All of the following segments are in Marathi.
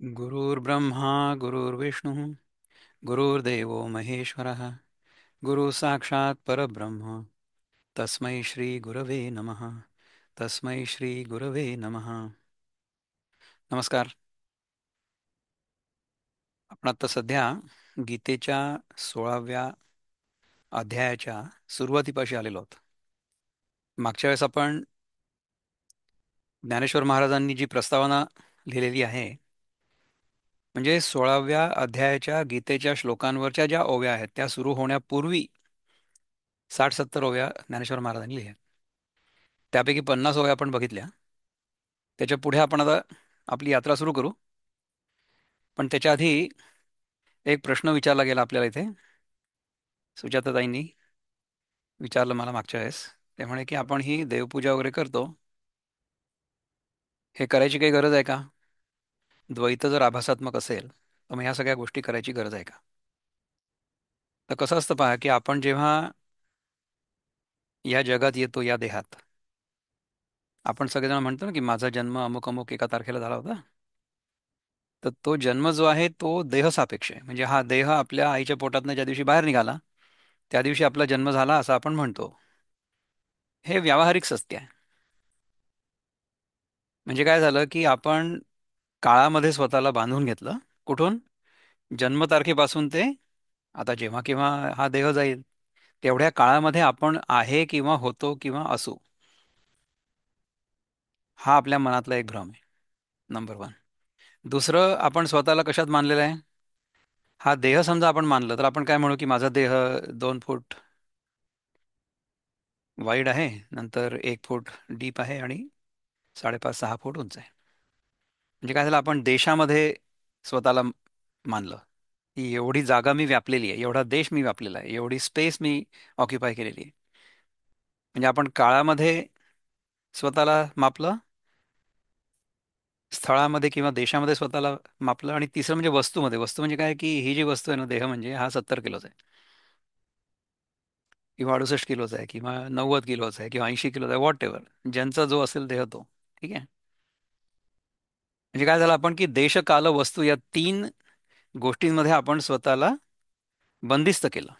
गुरुर्ब्रह्मा गुरुर्विष्णुः गुरुर्देवो महेश्वरः गुरु साक्षात् परब्रह्म तस्मै श्री गुरवे नमः. तस्मै श्री गुरवे नमः. नमस्कार. आपण आता सध्या गीतेच्या 16व्या अध्यायाच्या सुरुवातीपाशी आलेलो आहोत. मागच्या वेळेस आपण ज्ञानेश्वर महाराजांनी जी प्रस्तावना लिहिलेली आहे, म्हणजे 16व्या अध्यायाच्या गीतेच्या श्लोकांवरच्या ज्या ओव्या आहेत त्या सुरू होण्यापूर्वी 60-70 ओव्या ज्ञानेश्वर महाराजांनी लिहिल्या. त्यापैकी 50 ओव्या आपण बघितल्या. त्याच्या पुढे आपण आता आपली यात्रा सुरू करू. पण त्याच्या आधी एक प्रश्न विचारला गेला आपल्याला इथे. सुजाताताईंनी विचारलं मला मागच्या वेळेस. ते म्हणे की आपण ही देवपूजा वगैरे करतो, हे करायची काही गरज आहे का? द्वैत जर आभासात्मक असेल तर मग ह्या सगळ्या गोष्टी करायची गरज आहे का? तर कसं असतं पहा, की आपण जेव्हा या जगात येतो, या देहात, आपण सगळेजण म्हणतो ना की माझा जन्म अमुक अमुक एका तारखेला झाला होता. तर तो जन्म जो आहे तो देह सापेक्ष आहे. म्हणजे हा देह आपल्या आईच्या पोटातनं ज्या दिवशी बाहेर निघाला त्या दिवशी आपला जन्म झाला असं आपण म्हणतो. हे व्यावहारिक सत्य आहे. म्हणजे काय झालं की आपण काळामध्ये स्वतःला बांधून घेतलं. कुठून? जन्मतारखेपासून ते आता जेव्हा केव्हा हा देह जाईल तेवढ्या काळामध्ये आपण आहे किंवा होतो किंवा असू, हा आपल्या मनातला एक भ्रम आहे. Number one. दुसरं, आपण स्वतःला कशात मानलेलं आहे? हा देह समजा आपण मानलं तर आपण काय म्हणू की माझा देह 2 फूट वाईड आहे, नंतर 1 फूट डीप आहे आणि 5.5-6 फूट उंच आहे. म्हणजे काय झालं, आपण देशामध्ये स्वतःला मानलं की एवढी जागा मी व्यापलेली आहे, एवढा देश मी व्यापलेला आहे, एवढी स्पेस मी ऑक्युपाय केलेली आहे. म्हणजे आपण काळामध्ये स्वतःला मापलं, स्थळामध्ये किंवा देशामध्ये स्वतःला मापलं, आणि तिसरं म्हणजे वस्तूमध्ये. वस्तू म्हणजे काय, की ही जी वस्तू आहे ना, देह म्हणजे हा 70 किलोचा आहे किंवा 68 किलोचा आहे किंवा 90 किलोचा आहे किंवा 80 किलोचा आहे, व्हॉट एव्हर, ज्यांचा जो असेल देह तो. ठीक आहे. म्हणजे काय झालं, आपण की देश काल वस्तू या 3 गोष्टींमध्ये आपण स्वतःला बंदिस्त केलं.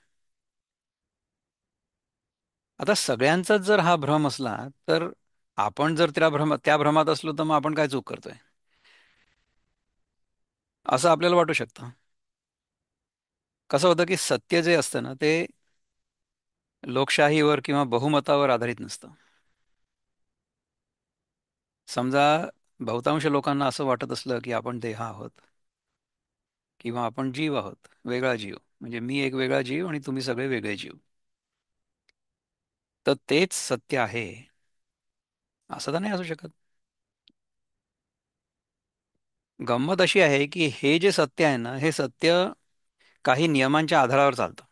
आता सगळ्यांचाच जर हा भ्रम असला तर आपण जर त्या भ्रमात असलो तर मग आपण काय चूक करतोय असं आपल्याला वाटू शकतं. कसं होतं की सत्य जे असतं ना ते लोकशाहीवर किंवा बहुमतावर आधारित नसतं. समजा बहुतांश लोकांना असं वाटत असलं की आपण देह आहोत किंवा आपण जीव आहोत, वेगळा जीव, म्हणजे मी एक वेगळा जीव आणि तुम्ही सगळे वेगळे जीव, तर तेच सत्य आहे असं तर नाही असू शकत. गंमत अशी आहे की हे जे सत्य आहे ना, हे सत्य काही नियमांच्या आधारावर चालतं.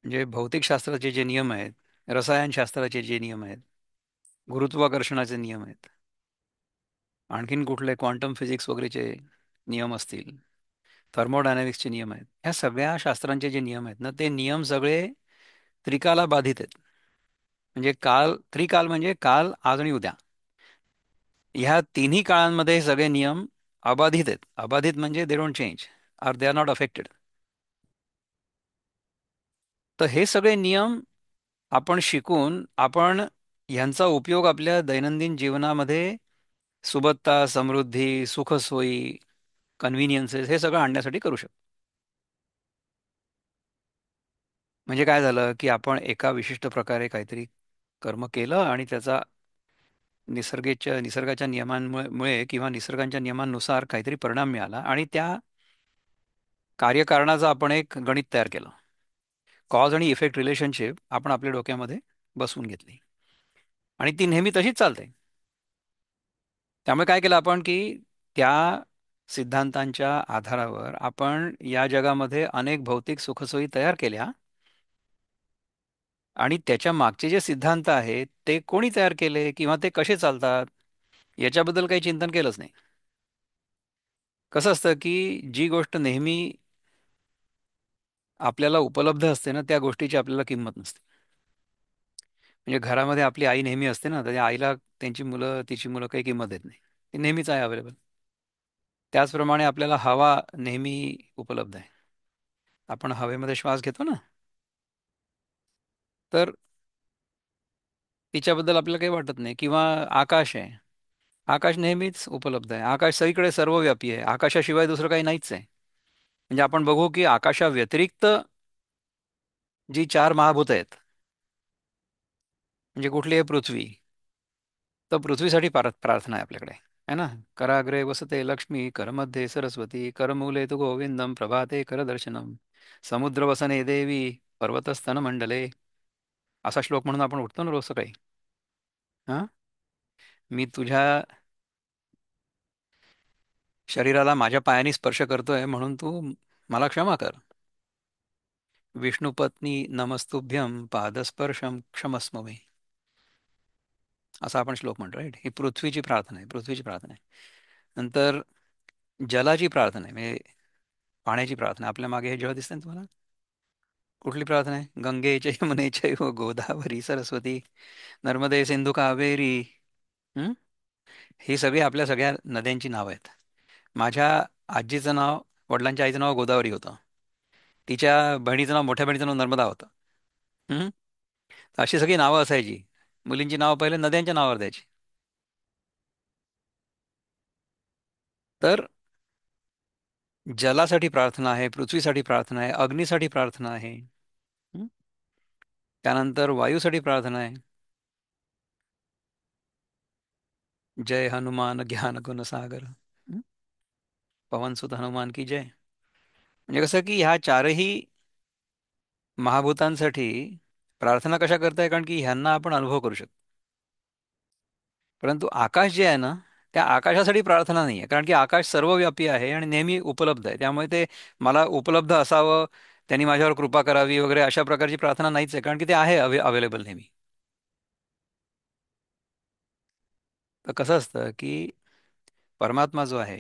म्हणजे भौतिकशास्त्राचे जे नियम आहेत, रसायनशास्त्राचे जे नियम आहेत, गुरुत्वाकर्षणाचे नियम आहेत, आणखीन कुठले क्वांटम फिजिक्स वगैरेचे नियम असतील, थर्मोडायनामिक्सचे नियम आहेत, ह्या सगळ्या शास्त्रांचे जे नियम आहेत ना, ते नियम सगळे त्रिकाला बाधित आहेत. म्हणजे त्रिकाल म्हणजे काल, आज आणि उद्या, ह्या तिन्ही काळांमध्ये हे सगळे नियम अबाधित आहेत. अबाधित म्हणजे they don't change, are they are not affected. तर हे सगळे नियम आपण शिकून आपण ह्यांचा उपयोग आपल्या दैनंदिन जीवनामध्ये सुबत्ता, समृद्धी, सुखसोयी, कन्व्हिनियन्सेस हे सगळं आणण्यासाठी करू शकतो. म्हणजे काय झालं की आपण एका विशिष्ट प्रकारे काहीतरी कर्म केलं आणि त्याचा निसर्गाच्या नियमांमुळे किंवा निसर्गाच्या नियमांनुसार काहीतरी परिणाम मिळाला, आणि त्या कार्यकारणाचं आपण एक गणित तयार केलं. कॉज आणि इफेक्ट रिलेशनशिप आपण आपल्या डोक्यामध्ये बसवून घेतली आणि ती नेहमी तशीच चालते. त्यामुळे काय केलं आपण की त्या सिद्धांतांच्या आधारावर आपण या जगामध्ये अनेक भौतिक सुखसोयी तयार केल्या, आणि त्याच्या मागचे जे सिद्धांत आहेत ते कोणी तयार केले किंवा ते कसे चालतात याच्याबद्दल काही चिंतन केलंच नाही. कसं असतं की जी गोष्ट नेहमी आपल्याला उपलब्ध असते ना, त्या गोष्टीची आपल्याला किंमत नसते. म्हणजे घरामध्ये आपली आई नेहमी असते ना, तर त्या आईला त्यांची मुलं, तिची मुलं काही किंमत देत नाही. ती नेहमीच आहे अवेलेबल. त्याचप्रमाणे आपल्याला हवा नेहमी उपलब्ध आहे. आपण हवेमध्ये श्वास घेतो ना, तर तिच्याबद्दल आपल्याला काही वाटत नाही. किंवा आकाश आहे. आकाश नेहमीच उपलब्ध आहे. आकाश सगळीकडे सर्वव्यापी आहे. आकाशाशिवाय दुसरं काही नाहीच आहे. म्हणजे आपण बघू की आकाशाव्यतिरिक्त जी चार महाभूत आहेत, म्हणजे कुठली आहे? पृथ्वी. तर पृथ्वीसाठी प्रार्थना आहे आपल्याकडे, है ना? कराग्रे वसते लक्ष्मी, करमध्ये सरस्वती, करमूले तु गोविंदम, प्रभाते करदर्शनम, समुद्र वसने देवी, पर्वतस्तन मंडले. असा श्लोक म्हणून आपण उठतो ना रोज सकाळी. हा, मी तुझ्या शरीराला माझ्या पायाने स्पर्श करतोय म्हणून तू मला क्षमा कर. विष्णुपत्नी नमस्तुभ्यम पादस्पर्शम क्षमस्व मे. असा आपण श्लोक म्हणतो, राईट? ही पृथ्वीची प्रार्थना आहे, पृथ्वीची प्रार्थना आहे. नंतर जलाची प्रार्थना आहे, म्हणजे पाण्याची प्रार्थना. आपल्या मागे हे जळ दिसतंय ना तुम्हाला? कुठली प्रार्थना आहे? गंगे च यमुने चैव गोदावरी सरस्वती नर्मदे सिंधू कावेरी. हं? ही सगळी आपल्या सगळ्या नद्यांची नावं आहेत. माझ्या आजीचं नाव, वडिलांच्या आईचं नाव गोदावरी होतं. तिच्या बहिणीचं नाव, मोठ्या बहिणीचं नाव नर्मदा होतं. हं? अशी सगळी नावं असायची. मुलींची नावं पहिले नद्यांच्या नावावर द्यायची. तर जलासाठी प्रार्थना आहे, पृथ्वीसाठी प्रार्थना आहे, अग्नीसाठी प्रार्थना आहे. हं? त्यानंतर वायूसाठी प्रार्थना आहे. जय हनुमान ज्ञान गुण सागर. हं? पवन सुत हनुमान की जय. म्हणजे कसं की ह्या चारही महाभूतांसाठी प्रार्थना कशा करताय? कारण की ह्यांना आपण अनुभव करू शकतो. परंतु आकाश जे आहे ना, त्या आकाशासाठी प्रार्थना नाही आहे. कारण की आकाश सर्वव्यापी आहे आणि नेहमी उपलब्ध आहे. त्यामुळे ते मला उपलब्ध असावं, त्यांनी माझ्यावर कृपा करावी वगैरे अशा प्रकारची प्रार्थना नाहीच आहे. कारण की ते आहे अवेलेबल नेहमी. तर कसं असतं की परमात्मा जो आहे,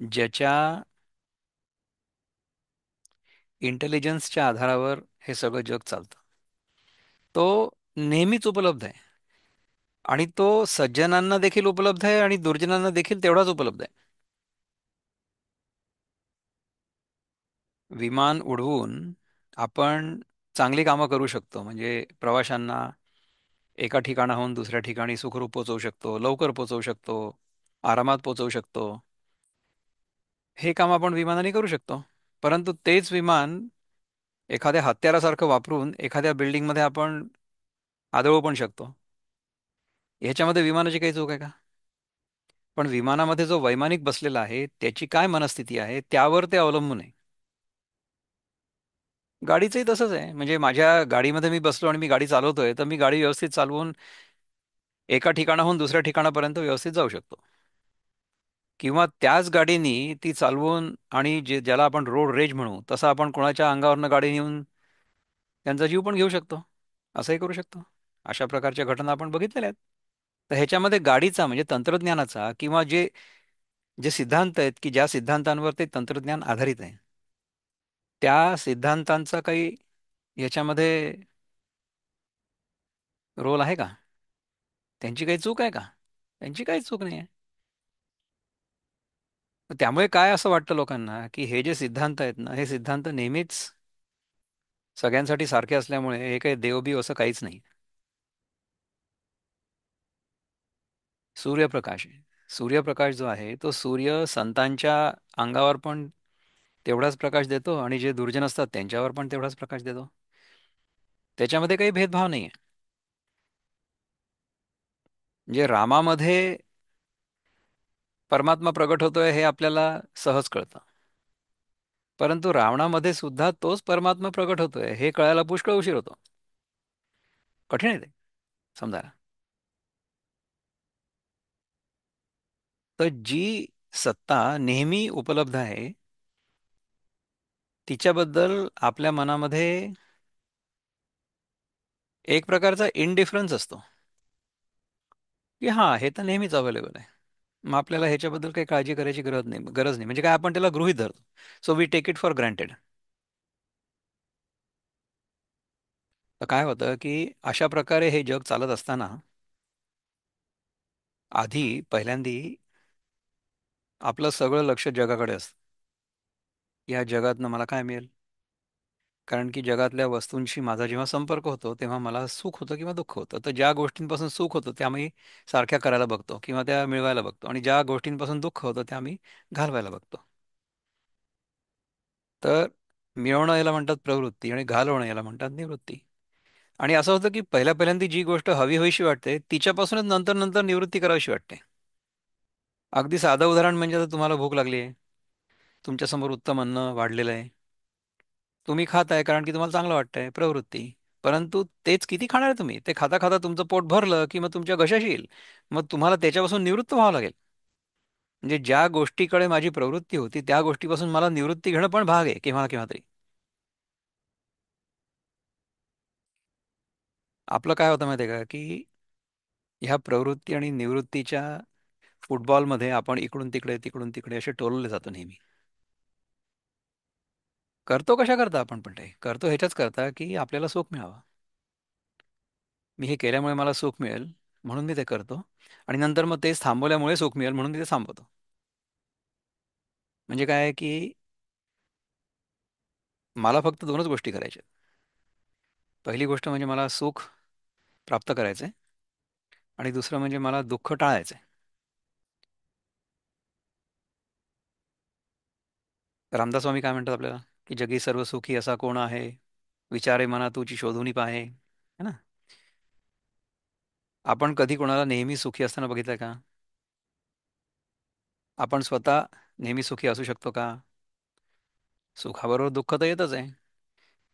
ज्याच्या इंटेलिजन्सच्या आधारावर हे सगळं जग चालतं, तो नेहमीच उपलब्ध आहे. आणि तो सज्जनांना देखील उपलब्ध आहे आणि दुर्जनांना देखील तेवढाच उपलब्ध आहे. विमान उडवून आपण चांगली कामं करू शकतो. म्हणजे प्रवाशांना एका ठिकाणाहून दुसऱ्या ठिकाणी सुखरूप पोहोचवू शकतो, लवकर पोहोचवू शकतो, आरामात पोहोचवू शकतो. हे काम आपण विमानाने करू शकतो. परंतु तेच विमान एखाद्या हत्यारासारखं वापरून एखाद्या बिल्डिंगमध्ये आपण आदळू पण शकतो. ह्याच्यामध्ये विमानाची काही चूक आहे का? पण विमानामध्ये जो वैमानिक बसलेला आहे त्याची काय मनस्थिती आहे त्यावर ते अवलंबून आहे. गाडीचंही तसंच आहे. म्हणजे माझ्या गाडीमध्ये मी बसलो आणि मी गाडी चालवतोय, तर मी गाडी व्यवस्थित चालवून एका ठिकाणाहून दुसऱ्या ठिकाणापर्यंत व्यवस्थित जाऊ शकतो. किंवा त्याच गाडीनी ती चालवून आणि ज्याला आपण रोड रेज म्हणू, तसं आपण कोणाच्या अंगावरनं गाडी नेऊन त्यांचा जीव पण घेऊ शकतो. असंही करू शकतो. अशा प्रकारच्या घटना आपण बघितलेल्या आहेत. तर ह्याच्यामध्ये गाडीचा म्हणजे तंत्रज्ञानाचा किंवा जे जे सिद्धांत आहेत की ज्या सिद्धांतांवर ते तंत्रज्ञान आधारित आहे, त्या सिद्धांतांचा काही याच्यामध्ये रोल आहे का? त्यांची काही चूक आहे का? त्यांची काही चूक नाही आहे. त्यामुळे काय असं वाटतं लोकांना की हे जे सिद्धांत आहेत ना, हे सिद्धांत नेहमीच सगळ्यांसाठी सारखे असल्यामुळे हे काही देवबीव असं काहीच नाही. सूर्यप्रकाश आहे. सूर्यप्रकाश जो आहे तो सूर्य संतांच्या अंगावर पण तेवढाच प्रकाश देतो आणि जे दुर्जन असतात त्यांच्यावर पण तेवढाच प्रकाश देतो. त्याच्यामध्ये काही भेदभाव नाही आहे. म्हणजे रामामध्ये परमात्मा प्रगट होतोय हे आपल्याला सहज कळतं. परंतु रावणामध्ये सुद्धा तोच परमात्मा प्रगट होतोय हे कळायला पुष्कळ उशीर होतो. कठीण आहे ते समजायला. तर जी सत्ता नेहमी उपलब्ध आहे तिच्याबद्दल आपल्या मनामध्ये एक प्रकारचा इनडिफरन्स असतो की हा हे तर नेहमीच अवेलेबल आहे. मग आपल्याला ह्याच्याबद्दल काही काळजी करायची गरज नाही. म्हणजे काय, आपण त्याला गृहीत धरतो. So we take it for granted. तर काय होतं की अशा प्रकारे हे जग चालत असताना आधी पहिल्यांदी आपलं सगळं लक्ष जगाकडे असतं. या जगातनं मला काय मिळेल? कारण की जगातल्या वस्तूंशी माझा जेव्हा संपर्क होतो तेव्हा मला सुख होतं किंवा दुःख होतं. तर ज्या गोष्टींपासून सुख होतं त्या मी सारख्या करायला बघतो किंवा त्या मिळवायला बघतो, आणि ज्या गोष्टींपासून दुःख होतं त्या मी घालवायला बघतो. तर मिळवणं याला म्हणतात प्रवृत्ती आणि घालवणं याला म्हणतात निवृत्ती. आणि असं होतं की पहिल्या पहिल्यांदा जी गोष्ट हवी हवीशी वाटते तिच्यापासूनच नंतर नंतर निवृत्ती करावीशी वाटते. अगदी साधं उदाहरण म्हणजे आता तुम्हाला भूक लागली आहे, तुमच्यासमोर उत्तम अन्न वाढलेलं आहे, तुम्ही खाताय कारण की तुम्हाला चांगलं वाटतंय, प्रवृत्ती. परंतु तेच किती खाणार आहे तुम्ही? ते खाता खाता तुमचं पोट भरलं की मग तुमच्या घशाशी येईल. मग तुम्हाला त्याच्यापासून निवृत्त व्हावं लागेल. म्हणजे ज्या गोष्टीकडे माझी प्रवृत्ती होती त्या गोष्टीपासून मला निवृत्ती घेणं पण भाग आहे केव्हा ना केव्हा तरी. आपलं काय होतं माहिती आहे का, की ह्या प्रवृत्ती आणि निवृत्तीच्या फुटबॉलमध्ये आपण इकडून तिकडे तिकडून तिकडे असे टोलले जातो नेहमी. करतो कशा करता आपण, पण ते करतो ह्याच्याच करता की आपल्याला सुख मिळावं. मी हे केल्यामुळे मला सुख मिळेल म्हणून मी ते करतो, आणि नंतर मग तेच थांबवल्यामुळे सुख मिळेल म्हणून मी ते थांबवतो. म्हणजे काय आहे की मला फक्त दोनच गोष्टी करायच्या आहेत. पहिली गोष्ट म्हणजे मला सुख प्राप्त करायचं आहे, आणि दुसरं म्हणजे मला दुःख टाळायचं आहे. रामदास स्वामी काय म्हणतात आपल्याला, की जगी सर्व सुखी असा कोण आहे, विचारे मना तुझी शोधुनी पाहे, है ना? आपण कधी कोणाला नेहमी सुखी असताना बघितलं का? आपण स्वतः नेहमी सुखी असू शकतो का? सुखाबरोबर दुःख तर येतच आहे.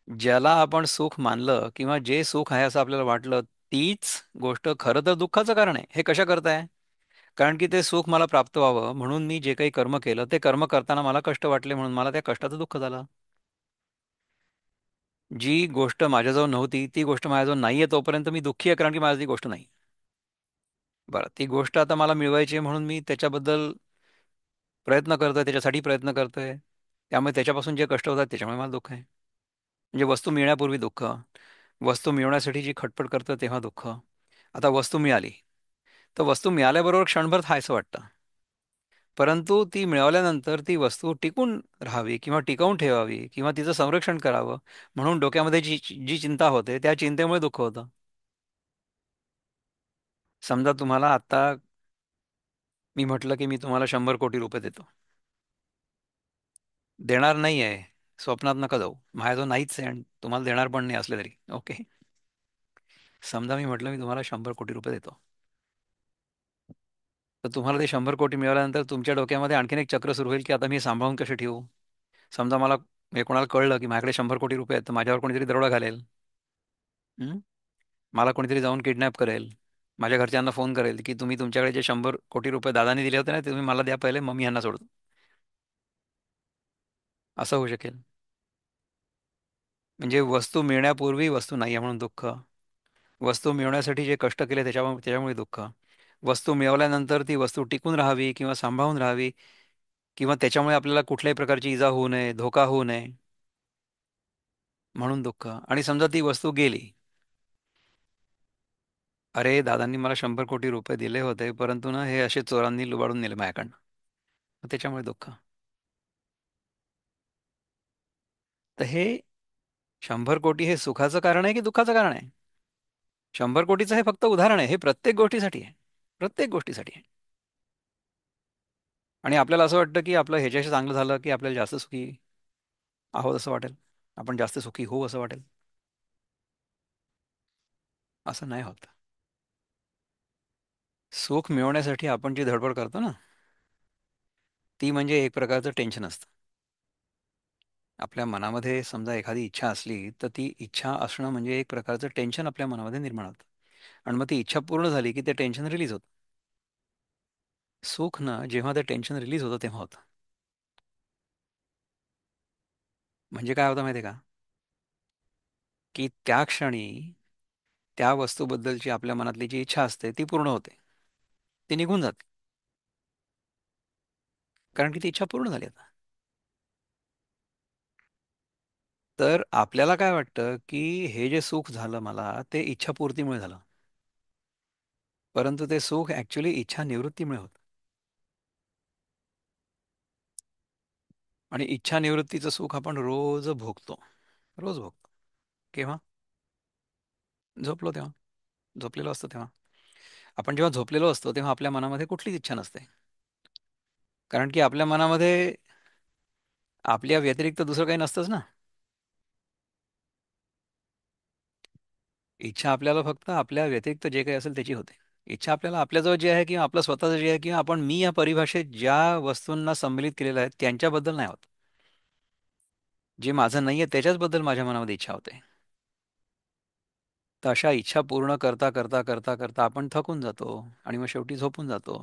ज्याला आपण सुख मानलं किंवा जे सुख आहे असं आपल्याला वाटलं, तीच गोष्ट खरं तर दुःखाचं कारण आहे. हे कशा करताय? कारण की ते सुख मला प्राप्त व्हावं म्हणून मी जे काही कर्म केलं ते कर्म करताना मला कष्ट वाटले म्हणून मला त्या कष्टाचं दुःख झालं. जी गोष्ट माझ्याजवळ नव्हती ती गोष्ट माझ्याजवळ नाहीये तोपर्यंत मी दुःखी आहे, कारण की माझी ती गोष्ट नाही. बरं, ती गोष्ट आता मला मिळवायची आहे म्हणून मी त्याच्याबद्दल प्रयत्न करतोय, त्याच्यासाठी प्रयत्न करतोय. त्यामुळे त्याच्यापासून जे कष्ट होतात त्याच्यामुळे मला दुःख आहे. म्हणजे वस्तू मिळण्यापूर्वी दुःख, वस्तू मिळवण्यासाठी जी खटपट करतं तेव्हा दुःख. आता वस्तू मिळाली, तर वस्तू मिळाल्याबरोबर क्षणभर थायचं वाटतं. परंतु ती मिळवल्यानंतर ती वस्तू टिकून राहावी किंवा टिकवून ठेवावी किंवा तिचं संरक्षण करावं म्हणून डोक्यामध्ये जी जी चिंता होते त्या चिंतेमुळे दुःख होतं. समजा तुम्हाला आता मी म्हटलं की मी तुम्हाला 100 कोटी रुपये देतो. देणार नाही आहे, स्वप्नात नका जाऊ, माझ्याजवळ नाहीच आहे आणि तुम्हाला देणार पण नाही असले तरी ओके. समजा मी म्हटलं मी तुम्हाला 100 कोटी रुपये देतो, तर तुम्हाला ते 100 कोटी मिळाल्यानंतर तुमच्या डोक्यामध्ये आणखीन एक चक्र सुरू होईल की आता मी हे सांभाळून कसे ठेवू. समजा मला हे कोणाला कळलं की माझ्याकडे 100 कोटी रुपये आहेत, तर माझ्यावर कोणीतरी दरोडा घालेल. हं? मला कोणीतरी जाऊन किडनॅप करेल. माझ्या घरच्यांना फोन करेल की तुम्ही तुमच्याकडे जे 100 कोटी रुपये दादाने दिले होते ना, ते तुम्ही मला द्या पहिले, मग मी यांना सोडतो. असं होऊ शकेल. म्हणजे वस्तू मिळण्यापूर्वी वस्तू नाही आहे म्हणून दुःख, वस्तू मिळवण्यासाठी जे कष्ट केले त्याच्यामुळे दुःख, वस्तू मिळवल्यानंतर ती वस्तू टिकून राहावी किंवा सांभाळून राहावी किंवा त्याच्यामुळे आपल्याला कुठल्याही प्रकारची इजा होऊ नये, धोका होऊ नये म्हणून दुःख. आणि समजा ती वस्तू गेली, अरे दादांनी मला 100 कोटी रुपये दिले होते परंतु ना हे असे चोरांनी लुबाडून नेले माझ्याकडनं, मग त्याच्यामुळे दुःख. तर हे 100 कोटी हे सुखाचं कारण आहे की दुःखाचं कारण आहे? 100 कोटीचं हे फक्त उदाहरण आहे, हे प्रत्येक गोष्टीसाठी आहे. प्रत्येक गोष्टीसाठी आहे. आणि आपल्याला असं वाटतं की आपलं ह्याच्याशी चांगलं झालं की आपल्याला जास्त सुखी आहोत असं वाटेल, आपण जास्त सुखी होऊ असं वाटेल. असं नाही होत. सुख मिळवण्यासाठी आपण जी धडपड करतो ना, ती म्हणजे एक प्रकारचं टेन्शन असतं. आपल्या मनामध्ये समजा एखादी इच्छा असली तर ती इच्छा असणं म्हणजे एक प्रकारचं टेन्शन आपल्या मनामध्ये निर्माण होतं. आणि मग ती इच्छा पूर्ण झाली की ते टेन्शन रिलीज होतं. सुख ना जेव्हा ते टेन्शन रिलीज होतं तेव्हा होतं. म्हणजे काय होतं माहिती आहे का, की त्या क्षणी त्या वस्तूबद्दलची आपल्या मनातली जी इच्छा असते ती पूर्ण होते, ती निघून जाते, कारण की ती इच्छा पूर्ण झाली आता. तर आपल्याला काय वाटतं की हे जे सुख झालं मला ते इच्छापूर्तीमुळे झालं, परंतु ते सुख ऍक्च्युली इच्छा निवृत्तीमुळे होतं. आणि इच्छा निवृत्तीचं सुख आपण रोज भोगतो. रोज भोगतो. केव्हा? झोपलो तेव्हा. झोपलेलो असतो तेव्हा. आपण जेव्हा झोपलेलो असतो तेव्हा आपल्या मनामध्ये कुठलीच इच्छा नसते. कारण की आपल्या मनामध्ये आपल्या व्यतिरिक्त दुसरं काही नसतंच ना. इच्छा आपल्याला फक्त आपल्या व्यतिरिक्त जे काही असेल त्याची होते. इच्छा आपल्याला आपल्याजवळ जे आहे किंवा आपलं स्वतःचं जे आहे किंवा आपण मी या परिभाषेत ज्या वस्तूंना सम्मिलित केलेलं आहे त्यांच्याबद्दल नाही होत. जे माझं नाहीये त्याच्याचबद्दल माझ्या मनामध्ये इच्छा होते. तर अशा इच्छा पूर्ण करता करता करता करता आपण थकून जातो आणि मग शेवटी झोपून जातो.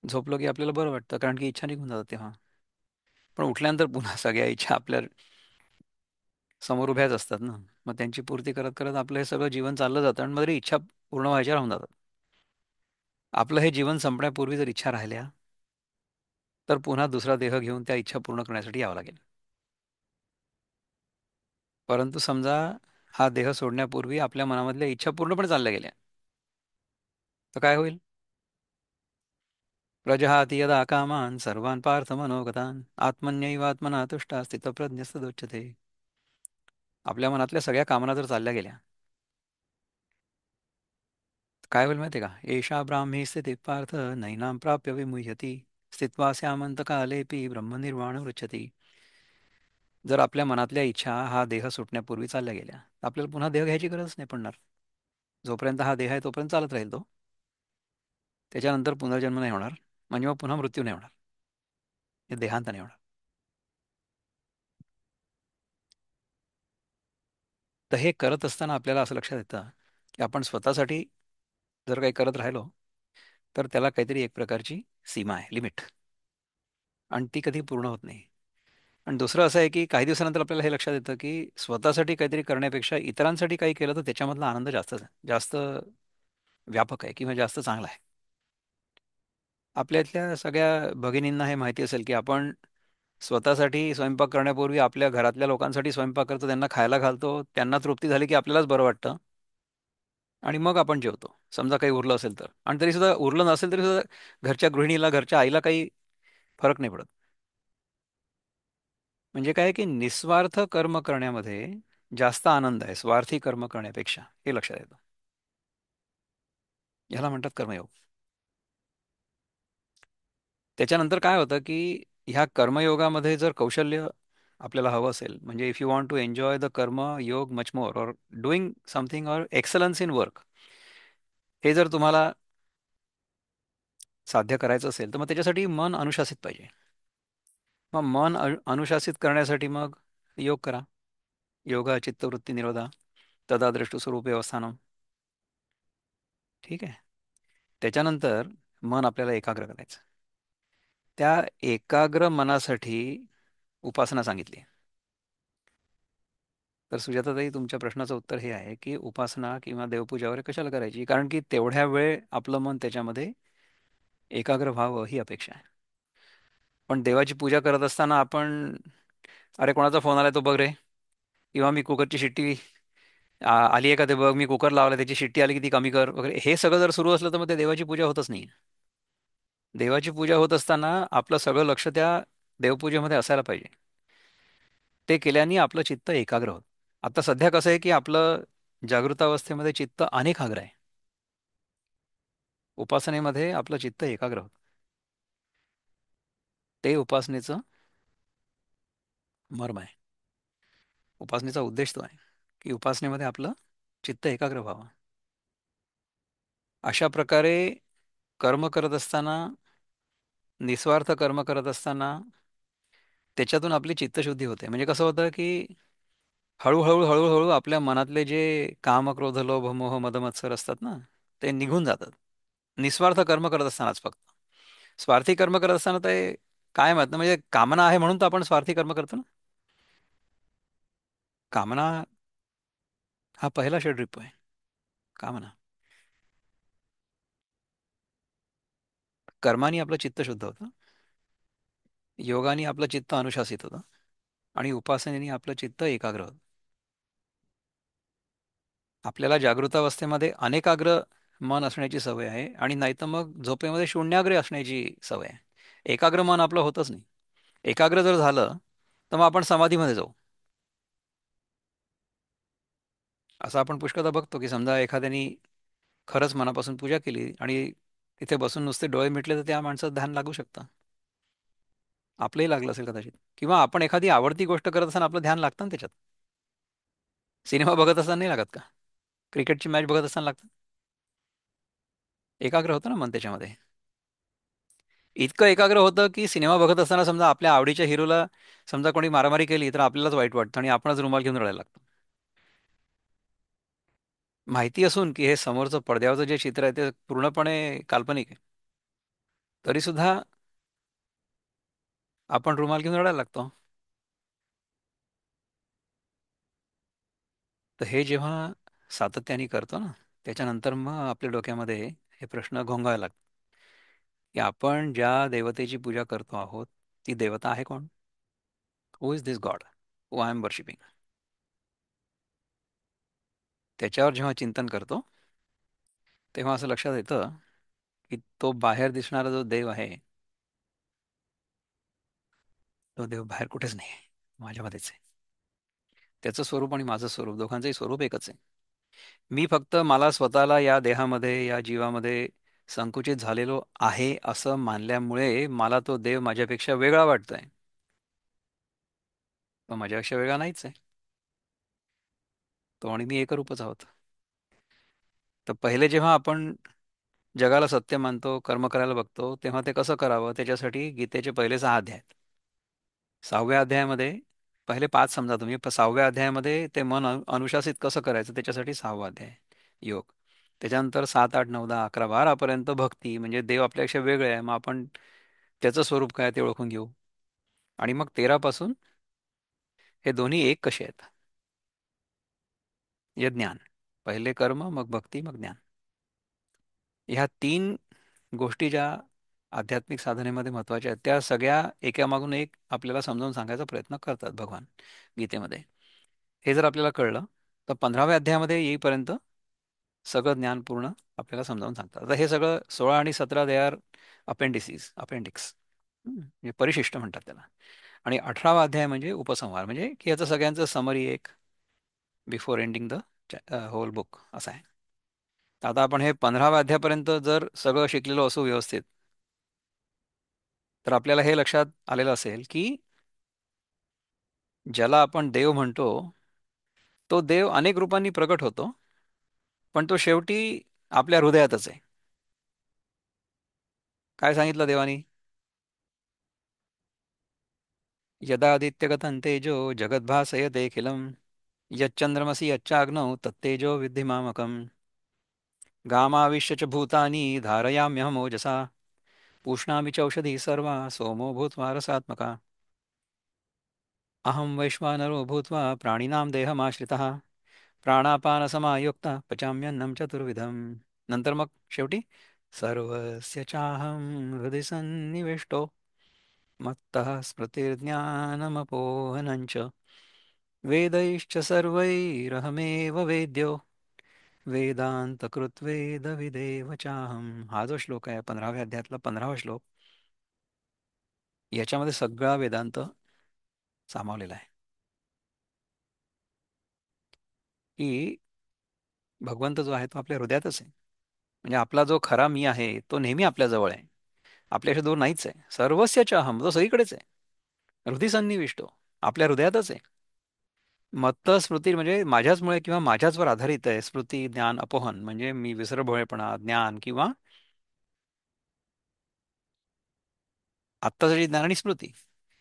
झोपलो की आपल्याला बरं वाटतं कारण की इच्छा निघून जातात तेव्हा. पण उठल्यानंतर पुन्हा सगळ्या इच्छा आपल्या समोर उभ्याच असतात ना. मग त्यांची पूर्ती करत करत आपलं हे सगळं जीवन चाललं जातं आणि मग तरी इच्छा पूर्ण व्हायच्या राहून जातात. आपलं हे जीवन संपण्यापूर्वी जर इच्छा राहिल्या तर पुन्हा दुसरा देह घेऊन त्या इच्छा पूर्ण करण्यासाठी यावं लागेल. परंतु समजा हा देह सोडण्यापूर्वी आपल्या मनामधल्या इच्छा पूर्णपणे चालल्या गेल्या तर काय होईल? प्रजहाति यदा कामान् सर्वान् पार्थ मनोगतान् आत्मन्यैवात्मना तुष्टा स्थितप्रज्ञस्तदोच्यते. आपल्या मनातल्या सगळ्या कामना जर चालल्या गेल्या तर काय होईल माहिती आहे का? एषा ब्राह्मी स्थिती पार्थ नैनां प्राप्य विमुह्यति स्थित्वा स्यामन्तकालेऽपि ब्रह्मनिर्वाण वृच्छति. जर आपल्या मनातल्या इच्छा हा देह सुटण्यापूर्वी चालल्या गेल्या तर आपल्याला पुन्हा देह घ्यायची गरज नाही पडणार. जोपर्यंत हा देह आहे तोपर्यंत चालत राहील तो. त्याच्यानंतर पुनर्जन्म नाही होणार. म्हणजे मग पुन्हा मृत्यू नाही होणार. हे देहांत नाही होणार. तर हे करत असताना आपल्याला असं लक्षात येतं की आपण स्वतःसाठी जर काही करत राहिलो तर त्याला काहीतरी एक प्रकारची सीमा आहे, लिमिट. आणि ती कधी पूर्ण होत नाही. आणि दुसरं असं आहे की काही दिवसानंतर आपल्याला हे लक्षात येतं की स्वतःसाठी काहीतरी करण्यापेक्षा इतरांसाठी काही केलं तर त्याच्यामधला आनंद जास्त व्यापक आहे किंवा जास्त चांगला आहे. आपल्यातल्या सगळ्या भगिनींना हे माहिती असेल की आपण स्वतःसाठी स्वयंपाक करण्यापूर्वी आपल्या घरातल्या लोकांसाठी स्वयंपाक करतो, त्यांना खायला घालतो, त्यांना तृप्ती झाली की आपल्यालाच बरं वाटतं आणि मग आपण जेवतो. समजा काही उरलं असेल तर. आणि तरी सुद्धा उरलं नसेल तरी सुद्धा घरच्या गृहिणीला, घरच्या आईला काही फरक नाही पडत. म्हणजे काय आहे की निस्वार्थ कर्म करण्यामध्ये जास्त आनंद आहे स्वार्थी कर्म करण्यापेक्षा, हे लक्षात येतं. ह्याला म्हणतात कर्मयोग. त्याच्यानंतर काय होतं की ह्या कर्मयोगामध्ये जर कौशल्य आपल्याला हवं असेल, म्हणजे if you want to enjoy the karma yoga much more और डुईंग समथिंग और एक्सलन्स इन वर्क, हे जर तुम्हाला साध्य करायचं असेल तर मग त्याच्यासाठी मन अनुशासित पाहिजे. मग मन अनुशासित करण्यासाठी मग योग करा. योगा चित्तवृत्ती निरोधा तदा द्रष्टु स्वरूप व्यवस्थानं. ठीक आहे. त्याच्यानंतर मन आपल्याला एकाग्र करायचं. त्या एकाग्र मनासाठी उपासना सांगितली. तर सुजाताताई, तुमच्या प्रश्नाचं उत्तर हे आहे की उपासना किंवा देवपूजा वगैरे कशाला करायची? कारण की तेवढ्या वेळ आपलं मन त्याच्यामध्ये एकाग्र व्हावं ही अपेक्षा आहे. पण देवाची पूजा करत असताना आपण, अरे कोणाचा फोन आलाय तो बघ रे, किंवा मी कुकरची शिट्टी आली आहे का ते बघ, मी कुकर लावला त्याची शिट्टी आली की ती कमी कर वगैरे, हे सगळं जर सुरू असलं तर मग ते देवाची पूजा होतच नाही. देवाची पूजा होत असताना आपलं सगळं लक्ष त्या देवपूजेमध्ये असायला पाहिजे. ते केल्याने आपलं चित्त एकाग्र होतं. आता सध्या कसं आहे की आपलं जागृतावस्थेमध्ये चित्त अनेकाग्र आहे. उपासनेमध्ये आपलं चित्त एकाग्र होतं. ते उपासनेचं मर्म आहे. उपासनेचा उद्देश तो आहे की उपासनेमध्ये आपलं चित्त एकाग्र व्हावं. अशा प्रकारे कर्म करत असताना, निस्वार्थ कर्म करत असताना त्याच्यातून आपली चित्तशुद्धी होते. म्हणजे कसं होतं की हळूहळू हळूहळू आपल्या मनातले जे काम, क्रोध, लोभ, मोह, मद, मत्सर असतात ना, ते निघून जातात. निस्वार्थ कर्म करत असतानाच फक्त. स्वार्थी कर्म करत असताना ते काय म्हणत ना, म्हणजे कामना आहे म्हणून तर आपण स्वार्थी कर्म करतो ना. कामना हा पहिला षड्रिपू आहे. कामना. कर्माने आपलं चित्त शुद्ध होतं. योगाने आपलं चित्त अनुशासित होतं. आणि उपासनेने आपलं चित्त एकाग्र होतं. आपल्याला जागृतावस्थेमध्ये अनेकाग्र मन असण्याची सवय आहे आणि नाहीतर मग झोपेमध्ये शून्याग्र असण्याची सवय आहे. एकाग्र मन आपलं होतच नाही. एकाग्र जर झालं तर मग आपण समाधीमध्ये जाऊ. असं आपण पुष्कळदा बघतो की समजा एखाद्याने खरंच मनापासून पूजा केली आणि तिथे बसून नुसते डोळे मिटले तर त्या माणसाचं ध्यान लागू शकतं. आपलंही लागलं असेल कदाचित. किंवा आपण एखादी आवडती गोष्ट करत असताना आपलं ध्यान लागतं ना त्याच्यात. सिनेमा बघत असताना नाही लागत का? क्रिकेटची मॅच बघत असताना लागतं. एकाग्र होतं ना मन त्याच्यामध्ये. इतकं एकाग्र होतं की सिनेमा बघत असताना समजा आपल्या आवडीच्या हिरोला समजा कोणी मारामारी केली तर आपल्यालाच वाईट वाटतं आणि आपणच रुमाल घेऊन रडायला लागतो. माहिती असून की हे समोरचं पडद्यावरचं जे चित्र आहे ते पूर्णपणे काल्पनिक आहे, तरी सुद्धा आपण रुमाल घेऊन रडायला लागतो. तर हे जेव्हा सातत्याने करतो ना, त्याच्यानंतर मग आपल्या डोक्यामध्ये हे प्रश्न घोंगायला लागतात की आपण ज्या देवतेची पूजा करतो आहोत ती देवता आहे कोण? Who is this god who I am worshipping? त्याच्यावर जेव्हा चिंतन करतो तेव्हा असं लक्षात येतं की तो बाहेर दिसणारा जो देव आहे, तो देव बाहेर कुठेच नाही आहे, माझ्यामध्येच आहे. त्याचं स्वरूप आणि माझं स्वरूप दोघांचंही स्वरूप एकच आहे. मी फक्त मला स्वतःला या देहामध्ये या जीवामध्ये संकुचित झालेलो आहे असं मानल्यामुळे मला तो देव माझ्यापेक्षा वेगळा वाटतोय. तो माझ्यापेक्षा वेगळा नाहीच आहे. तो आणि मी एकरूपच आहोत. तर पहिले जेव्हा आपण जगाला सत्य मानतो, कर्म करायला बघतो, तेव्हा ते कसं करावं त्याच्यासाठी गीतेचे पहिले 6 अध्याय आहेत. 6व्या अध्यायामध्ये पहिले 5 समजा तुम्ही, 6व्या अध्यायामध्ये ते मन अनुशासित कसं करायचं त्याच्यासाठी 6वा अध्याय योग. त्याच्यानंतर 7, 8, 9, 10, 11, 12 भक्ती म्हणजे देव आपल्यापेक्षा वेगळे आहे, मग आपण त्याचं स्वरूप काय ते ओळखून घेऊ. आणि मग 13 पासून हे दोन्ही एक कसे आहेत, हे ज्ञान. पहिले कर्म, मग भक्ती, मग ज्ञान. ह्या 3 गोष्टी ज्या आध्यात्मिक साधनेमध्ये महत्वाच्या आहेत त्या सगळ्या एकामागून एक आपल्याला समजावून सांगायचा प्रयत्न करतात भगवान गीतेमध्ये. हे जर आपल्याला कळलं तर 15व्या अध्यायामध्ये येईपर्यंत सगळं ज्ञान पूर्ण आपल्याला समजावून सांगतात. आता हे सगळं 16 आणि 17 दे आर अपेंडिक्स, म्हणजे परिशिष्ट म्हणतात त्याला. आणि 18वा अध्याय म्हणजे उपसंहार, म्हणजे की याचं सगळ्यांचं समरी एक before ending the whole book असं आहे. तर आता आपण हे 15व्या अध्यायापर्यंत जर सगळं शिकलेलो असू व्यवस्थित, तर आपल्याला हे लक्षात आलेलं असेल की ज्याला आपण देव म्हणतो तो देव अनेक रूपांनी प्रकट होतो, पण तो शेवटी आपल्या हृदयातच आहे. काय सांगितलं देवानी? यदादित्यगतं तेजो जगद्भासयतेऽखिलम् यच्चंद्रमसि यच्चाग्नौ तत्तेजो विद्धि मामकम् गामाविश्य च भूतानि धारयाम्यहमोजसा पूष्णामि चौषधिः सर्वा सोमो भूत्वा रसात्मका अहं वैश्वानरो भूत्वा प्राणिनां देहमाश्रितः प्राणापानसमायुक्तः पचाम्यन्नं चतुर्विधम्. नंतर मग शेवटी सर्वस्य चाहं हृदि सन्निविष्टो मत्तः स्मृतिर्ज्ञानमपोहनं च वेदैश्च सर्वैरहमेव वेद्यो वेदान्तकृत्वेदविदेव चाहम. हा जो श्लोक आहे 15व्या अध्यायातला 15वा श्लोक, याच्यामध्ये सगळा वेदांत सामावलेला आहे. की भगवंत जो आहे तो आपल्या हृदयातच आहे. म्हणजे आपला जो खरा मी आहे तो नेहमी आपल्या जवळ आहे, आपल्याशी दूर नाहीच आहे. सर्वस्य चाहम तो सगळीकडेच आहे. हृदय सन्निविष्टो आपल्या हृदयातच आहे. मत्त स्मृती म्हणजे माझ्याचमुळे किंवा माझ्याचवर आधारित आहे. स्मृती ज्ञान अपोहन म्हणजे मी विसरभोळेपणा ज्ञान किंवा आत्ताचं जे ज्ञान आणि स्मृती.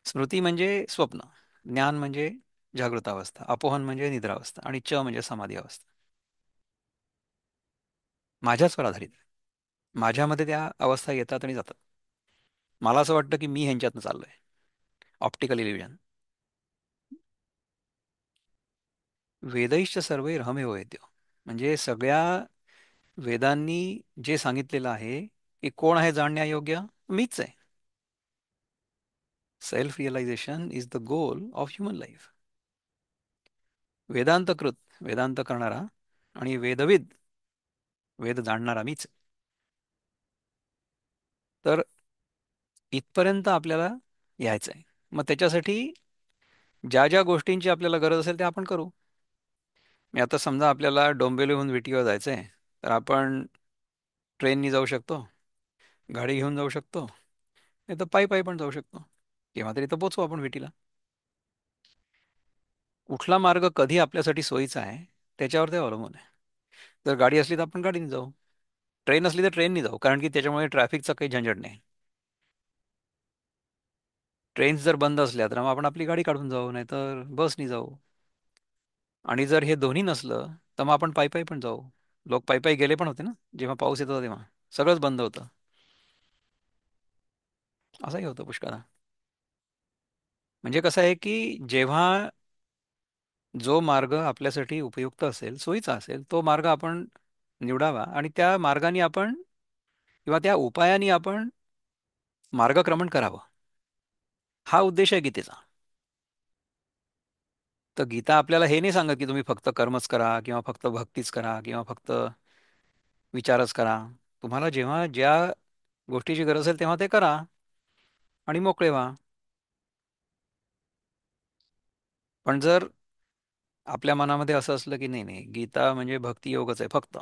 स्मृती म्हणजे स्वप्न, ज्ञान म्हणजे जागृत अवस्था, अपोहन म्हणजे निद्रावस्था आणि च म्हणजे समाधी अवस्था. माझ्याचवर आधारित आहे. माझ्यामध्ये त्या अवस्था येतात आणि जातात. मला असं वाटतं की मी ह्यांच्यातनं चाललोय. Optical illusion. वेदैश्च सर्वैरहमेव वेद्यो म्हणजे सगळ्या वेदांनी जे सांगितलेलं आहे की कोण आहे जाणण्यायोग्य, मीच आहे. Self realisation is the goal of human life. वेदांतकृत वेदांत करणारा आणि वेदविद वेद जाणणारा मीच. तर इथपर्यंत आपल्याला यायचं आहे. मग त्याच्यासाठी ज्या ज्या गोष्टींची आपल्याला गरज असेल त्या आपण करू. मी आता समजा आपल्याला डोंबिवलीहून विटीवर जायचं आहे, तर आपण ट्रेननी जाऊ शकतो, गाडी घेऊन जाऊ शकतो, नाही तर पायी पायी पण जाऊ शकतो. केव्हा तरी तर पोचू आपण विटीला. कुठला मार्ग कधी आपल्यासाठी सोयीचा आहे त्याच्यावर ते अवलंबून आहे. जर गाडी असली तर आपण गाडीने जाऊ, ट्रेन असली तर ट्रेननी जाऊ, कारण की त्याच्यामुळे ट्रॅफिकचा काही झंझट नाही. ट्रेन्स जर बंद असल्या तर मग आपण आपली गाडी काढून जाऊ, नाहीतर बसनी जाऊ. आणि जर हे दोन्ही नसलं तर मग आपण पायी पायी पण जाऊ. लोक पायी पायी गेले पण होते ना, जेव्हा पाऊस येत होता तेव्हा सगळंच बंद होतं. असंही होतं पुष्कळदा. म्हणजे कसं आहे की जेव्हा जो मार्ग आपल्यासाठी उपयुक्त असेल, सोयीचा असेल, तो मार्ग आपण निवडावा आणि त्या मार्गाने आपण किंवा त्या उपायाने आपण मार्गक्रमण करावं. हा उद्देश आहे गीतेचा. तर गीता आपल्याला हे नाही सांगत की तुम्ही फक्त कर्मच करा किंवा फक्त भक्तीच करा किंवा फक्त विचारच करा. तुम्हाला जेव्हा ज्या गोष्टीची गरज असेल तेव्हा ते करा आणि मोकळे व्हा. पण जर आपल्या मनामध्ये असं असलं की नाही नाही, गीता म्हणजे भक्ती योगच आहे फक्त,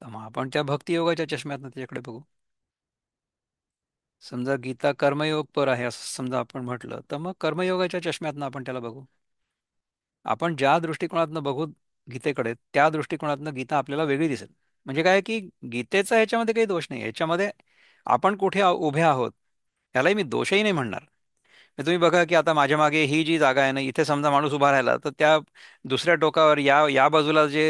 तर मग आपण त्या भक्ती योगाच्या चष्म्यातनं त्याच्याकडे बघू. समजा गीता कर्मयोग पर आहे असं समजा आपण म्हटलं, तर मग कर्मयोगाच्या चष्म्यातनं आपण त्याला बघू. आपण ज्या दृष्टिकोनातनं बघू गीतेकडे, त्या दृष्टिकोनातनं गीता आपल्याला वेगळी दिसेल. म्हणजे काय की गीतेचा ह्याच्यामध्ये काही दोष नाही, ह्याच्यामध्ये आपण कुठे उभे आहोत यालाही मी दोषही नाही म्हणणार. म्हणजे तुम्ही बघा की आता माझ्या मागे ही जी जागा आहे ना, इथे समजा माणूस उभा राहिला तर त्या दुसऱ्या टोकावर या या बाजूला जे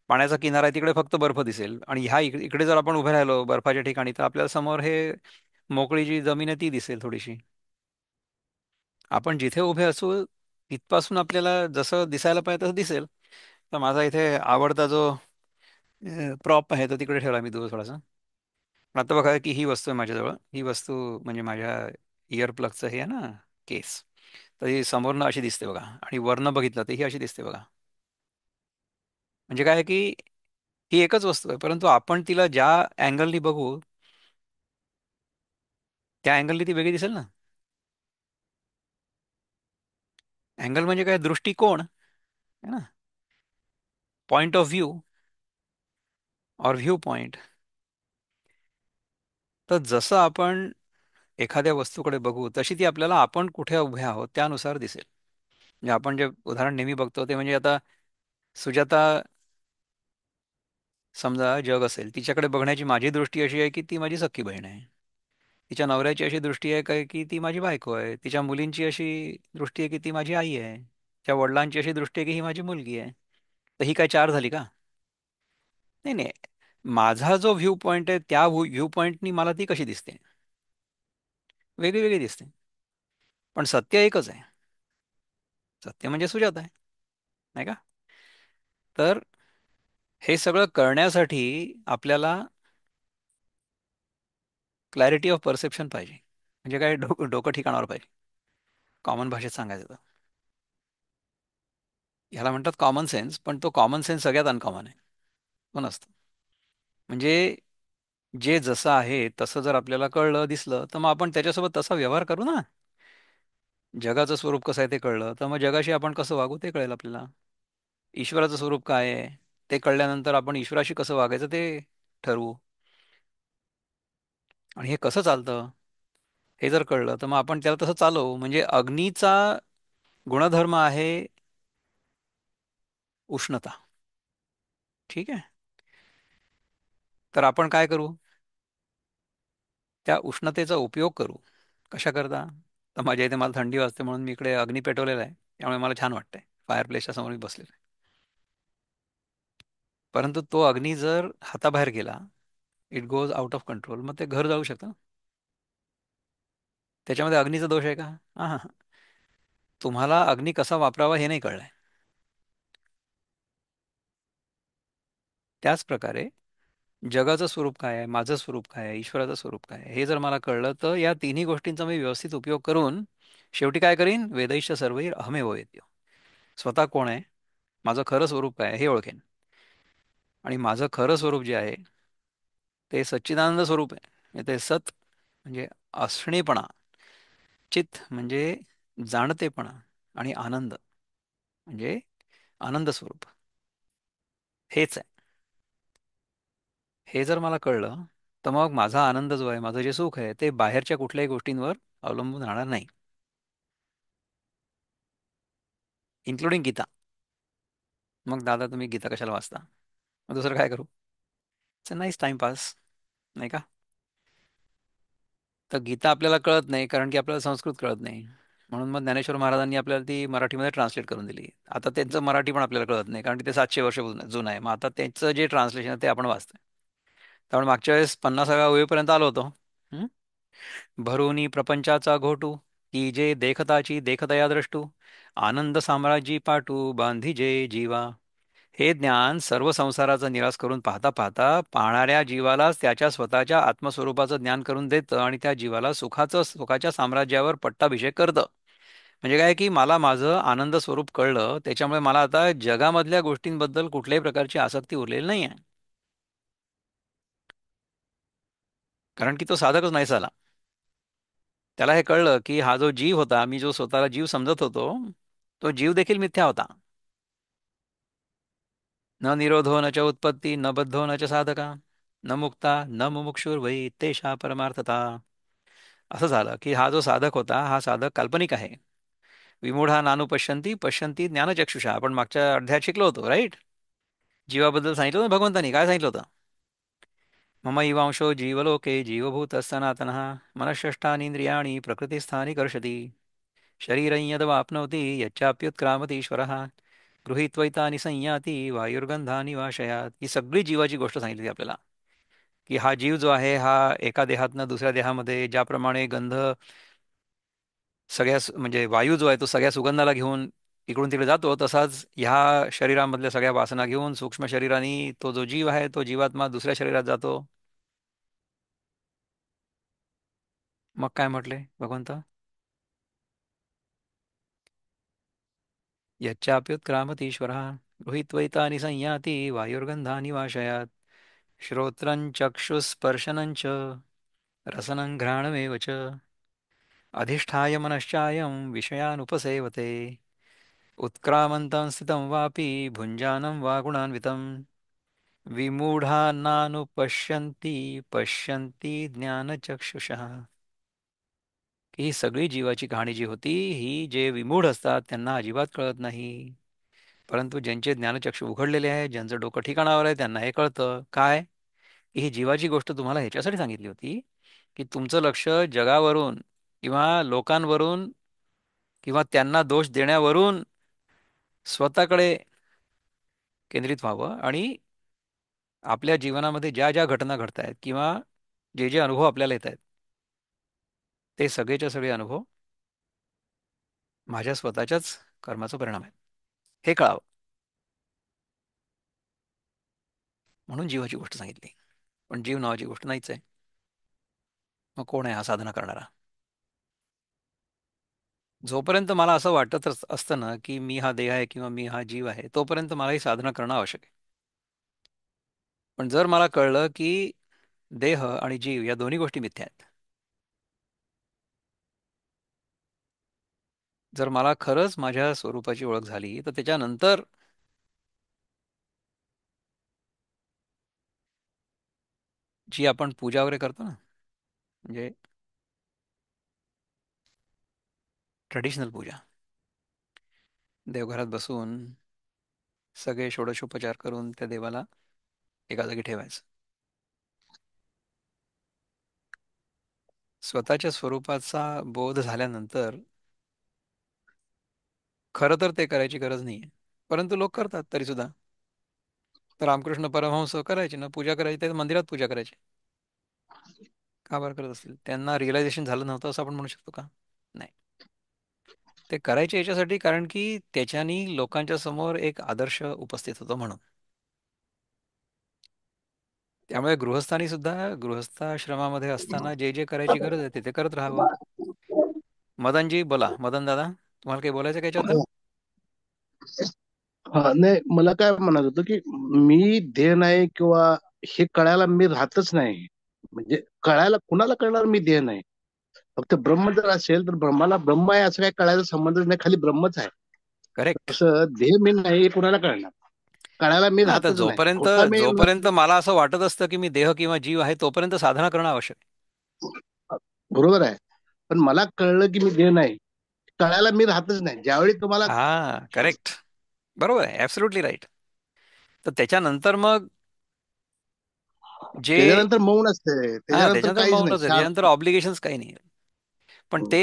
पाण्याचा किनारा आहे तिकडे फक्त बर्फ दिसेल, आणि ह्या इकडे जर आपण उभे राहिलो बर्फाच्या ठिकाणी तर आपल्याला समोर हे मोकळी जी जमीन आहे ती दिसेल थोडीशी. आपण जिथे उभे असू तिथपासून आपल्याला जसं दिसायला पाहिजे तसं दिसेल. तर माझा इथे आवडता जो प्रॉप आहे तो तिकडे ठेवला मी दूर थोडासा. पण आता बघा की ही वस्तू आहे माझ्याजवळ, ही वस्तू म्हणजे माझ्या इयर प्लगचं हे आहे ना, केस. तर ही समोरनं अशी दिसते बघा, आणि वरनं बघितलं तर ही अशी दिसते बघा. म्हणजे काय आहे की ही एकच वस्तू आहे, परंतु आपण तिला ज्या अँगलनी बघू त्या अँगलनी ती वेगळी दिसेल ना. अँगल म्हणजे काय, दृष्टिकोन है ना, पॉइंट ऑफ व्ह्यू और व्ह्यू पॉइंट. तर जसं आपण एखाद्या वस्तूकडे बघू तशी ती आपल्याला आपण कुठे उभे आहोत त्यानुसार दिसेल. म्हणजे आपण जे उदाहरण नेहमी बघतो ते म्हणजे आता सुजाता, समजा जग असेल, तिच्याकडे बघण्याची माझी दृष्टी अशी आहे की ती माझी सख्खी बहीण आहे. तिच्या नवऱ्याची अशी दृष्टी आहे काय की ती माझी बायको आहे. तिच्या मुलींची अशी दृष्टी आहे की ती माझी आई आहे. त्या वडिलांची अशी दृष्टी आहे की ही माझी मुलगी आहे. तर ही काय चार झाली का? नाही नाही. माझा जो व्ह्यू पॉइंट आहे त्या व्ह्यू पॉइंटनी मला ती कशी दिसते, वेगळी वेगळी दिसते. पण सत्य एकच आहे. सत्य म्हणजे सुजात आहे, नाही का? तर हे सगळं करण्यासाठी आपल्याला क्लॅरिटी ऑफ परसेप्शन पाहिजे. म्हणजे काय, डोकं ठिकाणावर पाहिजे. कॉमन भाषेत सांगायचं तर ह्याला म्हणतात कॉमन सेन्स, पण तो कॉमन सेन्स सगळ्यात अनकॉमन आहे. तो नसतं. म्हणजे जे जसं आहे तसं जर आपल्याला कळलं दिसलं तर मग आपण त्याच्यासोबत तसा व्यवहार करू ना. जगाचं स्वरूप कसं आहे ते कळलं तर मग जगाशी आपण कसं वागू ते कळेल आपल्याला. ईश्वराचं स्वरूप काय आहे ते कळल्यानंतर आपण ईश्वराशी कसं वागायचं ते ठरवू. आणि हे कसं चालतं हे जर कळलं तर मग आपण त्याला तसं चालवू. म्हणजे अग्नीचा गुणधर्म आहे उष्णता. ठीक आहे. तर आपण काय करू, त्या उष्णतेचा उपयोग करू. कशा करता? तर माझ्या इथे मला थंडी वाजते म्हणून मी इकडे अग्नी पेटवलेला आहे, त्यामुळे मला छान वाटतंय. फायर प्लेसच्या समोर मी बसलेलो आहे. परंतु तो अग्नी जर हाताबाहेर गेला, it goes out of control, मग ते घर जाळू शकतं ना. त्याच्यामध्ये अग्नीचा दोष आहे का? हा हा. तुम्हाला अग्नी कसा वापरावा हे नाही कळलंय. त्याच प्रकारे जगाचं स्वरूप काय आहे, माझं स्वरूप काय आहे, ईश्वराचं स्वरूप काय आहे, हे जर मला कळलं तर या तिन्ही गोष्टींचा मी व्यवस्थित उपयोग करून शेवटी काय करीन, वेदैश्च सर्वैर अहमेव वेद्यो. स्वतः कोण आहे, माझं खरं स्वरूप काय आहे हे ओळखेन. आणि माझं खरं स्वरूप जे आहे ते सच्चिदानंद स्वरूप आहे. म्हणजे ते सत म्हणजे असणेपणा, चित म्हणजे जाणतेपणा आणि आनंद म्हणजे आनंद स्वरूप हेच आहे. हे जर मला कळलं तर मग माझा आनंद जो आहे, माझं जे सुख आहे, ते बाहेरच्या कुठल्याही गोष्टींवर अवलंबून राहणार नाही, इन्क्लुडिंग गीता. मग दादा तुम्ही गीता कशाला वाचता? मग दुसरं काय करू? इट्स अ नाईस टाइमपास, नाही का? तर गीता आपल्याला कळत नाही कारण की आपल्याला संस्कृत कळत नाही. म्हणून मग ज्ञानेश्वर महाराजांनी आपल्याला ती मराठीमध्ये ट्रान्सलेट करून दिली. आता त्यांचं मराठी पण आपल्याला कळत नाही कारण की ते 700 वर्ष जुनं आहे. मग आता त्यांचं जे ट्रान्सलेशन आहे ते आपण वाचतोय. त्यामुळे मागच्या वेळेस 50व्या ओळीपर्यंत आलो होतो. हं? भरुनी प्रपंचाचा घोटू, की जे देखताची देखतया द्रष्टू, आनंद साम्राज्यी पाटू बांधी जे जीवा. हे ज्ञान सर्व संसाराचा निराश करून पाहता पाहता पाहणाऱ्या जीवालाच त्याच्या स्वतःच्या आत्मस्वरूपाचं ज्ञान करून देतं आणि त्या जीवाला सुखाच्या साम्राज्यावर पट्टाभिषेक करतं. म्हणजे काय की मला माझं आनंद स्वरूप कळलं, त्याच्यामुळे मला आता जगामधल्या गोष्टींबद्दल कुठल्याही प्रकारची आसक्ती उरलेली नाही आहे. कारण की तो साधकच नाही झाला. त्याला हे कळलं की हा जो जीव होता, मी जो स्वतःला जीव समजत होतो, तो जीव देखील मिथ्या होता. न निरोधो न च उत्पत्ती न बद्धो न च साधका न मुक्ता न मुमुक्षुर्वै तेषा परमार्थता. असं झालं की हा जो साधक होता, हा साधक काल्पनिक आहे. विमूढा नानु पश्यंती पश्यंती ज्ञानचक्षुषा, आपण मागच्या अध्यायात शिकलो होतो, राईट? जीवाबद्दल सांगितलं होतं ना, भगवंतानी काय सांगितलं होतं? मम इवांशो जीवलोके जीवभूत सनातनः मनःषष्ठानींद्रियाणि प्रकृतिस्थानि कर्षति शरीरं यदवाप्नोति यच्चाप्युत्क्रामतीश्वरः गृहीत्वैतानि संयाती वायुर्गंधानि वाशयात. ही सगळी जीवाची गोष्ट सांगितली आपल्याला, की हा जीव जो आहे हा एका देहातनं दुसऱ्या देहामध्ये ज्याप्रमाणे गंध म्हणजे वायू जो आहे तो सगळ्या सुगंधाला घेऊन इकडून तिकडे जातो, तसाच ह्या शरीरामधल्या सगळ्या वासना घेऊन सूक्ष्म शरीराने तो जो जीव आहे तो जीवात्मा दुसऱ्या शरीरात जातो. मग काय म्हटले भगवंत? यच्चाप्युत्क्रामतीश्वरः गृहीत्वैतानि संयाती वायुर्गंधानि वाशयात् श्रोत्रं चक्षुस्पर्शनं च रसनं घ्राणमेव च अधिष्ठाय मनश्चायं विषयानुपसेवते उत्क्रामन्तं स्थितं वापि भुञ्जानं वा गुणान्वितं विमूढानानुपश्यन्ति पश्यन्ति ज्ञानचक्षुषः. की ही सगळी जीवाची कहाणी जी होती, ही जे विमूढ असतात त्यांना अजिबात कळत नाही. परंतु ज्यांचे ज्ञानचक्षु उघडलेले आहे, ज्यांचं डोकं ठिकाणावर आहे, त्यांना हे कळतं काय, की ही जीवाची गोष्ट तुम्हाला ह्याच्यासाठी सांगितली होती की तुमचं लक्ष जगावरून किंवा लोकांवरून किंवा त्यांना दोष देण्यावरून स्वतःकडे केंद्रित व्हावं आणि आपल्या जीवनामध्ये ज्या ज्या घटना घडत आहेत किंवा जे जे अनुभव आपल्याला येत आहेत, ते सगळेच्या सगळे अनुभव माझ्या स्वतःच्याच कर्माचा परिणाम आहे, हे कळावं. म्हणून जीवाची गोष्ट सांगितली. पण जीव नावाची गोष्ट नाहीच आहे. मग कोण आहे हा साधना करणारा? जोपर्यंत मला असं वाटत असतं ना की मी हा देह आहे किंवा मी हा जीव आहे, तोपर्यंत मला ही साधना करणं आवश्यक आहे. पण जर मला कळलं की देह आणि जीव या दोन्ही गोष्टी मिथ्या आहेत, जर मला खरंच माझ्या स्वरूपाची ओळख झाली, तर त्याच्यानंतर जी आपण पूजा वगैरे करतो ना, म्हणजे ट्रेडिशनल पूजा, देवघरात बसून सगळे षोडशोपचार करून त्या देवाला एका जागी ठेवायचं. स्वतःच्या स्वरूपाचा बोध झाल्यानंतर खरं तर ते करायची गरज नाहीये, परंतु लोक करतात तरी सुद्धा. तर रामकृष्ण परमहंस करायचे ना, पूजा करायची ते मंदिरात पूजा करायचे. का बरं करत असतील? त्यांना रिअलायझेशन झालं नव्हतं असं आपण म्हणू शकतो का? नाही. ते करायचे याच्यासाठी कारण की त्याच्यानी लोकांच्या समोर एक आदर्श उपस्थित होतो म्हणून. त्यामुळे गृहस्थानी सुद्धा गृहस्थाश्रमामध्ये असताना जे जे करायची गरज आहे ते ते करत राहावं. मदनजी बोला, मदन दादा, तुम्हाला काही बोलायचं का याच्याबद्दल? हा नाही, मला काय म्हणत होतं की मी देह नाही किंवा हे कळायला मी राहतच नाही. म्हणजे कळायला कुणाला कळणार मी देह नाही. फक्त ब्रह्म जर असेल तर ब्रह्माला ब्रह्म आहे असं काही कळायचा संबंधच नाही, खाली ब्रह्मच आहे. करेक्ट. तसं देह मी नाही हे कुणाला कळणार? कळायला मी आता राहतच नाही, जोपर्यंत खोटा मी जोपर्यंत मला असं वाटत असतं की मी देह किंवा जीव आहे तोपर्यंत साधना करणं आवश्यक आहे. बरोबर आहे. पण मला कळलं की मी देह नाही, कळायला मी राहतच नाही. ज्यावेळी तुम्हाला हा, करेक्ट. बरोबर आहे, ऍब्सोल्युटली राईट. तर त्याच्यानंतर मग जे त्याच्यानंतर मौन असते, हा त्याच्यानंतर त्याच्यानंतर काहीच नाही, मौनच आहे, त्याच्यानंतर शांत. ऑब्लिगेशन्स काही नाही. पण ते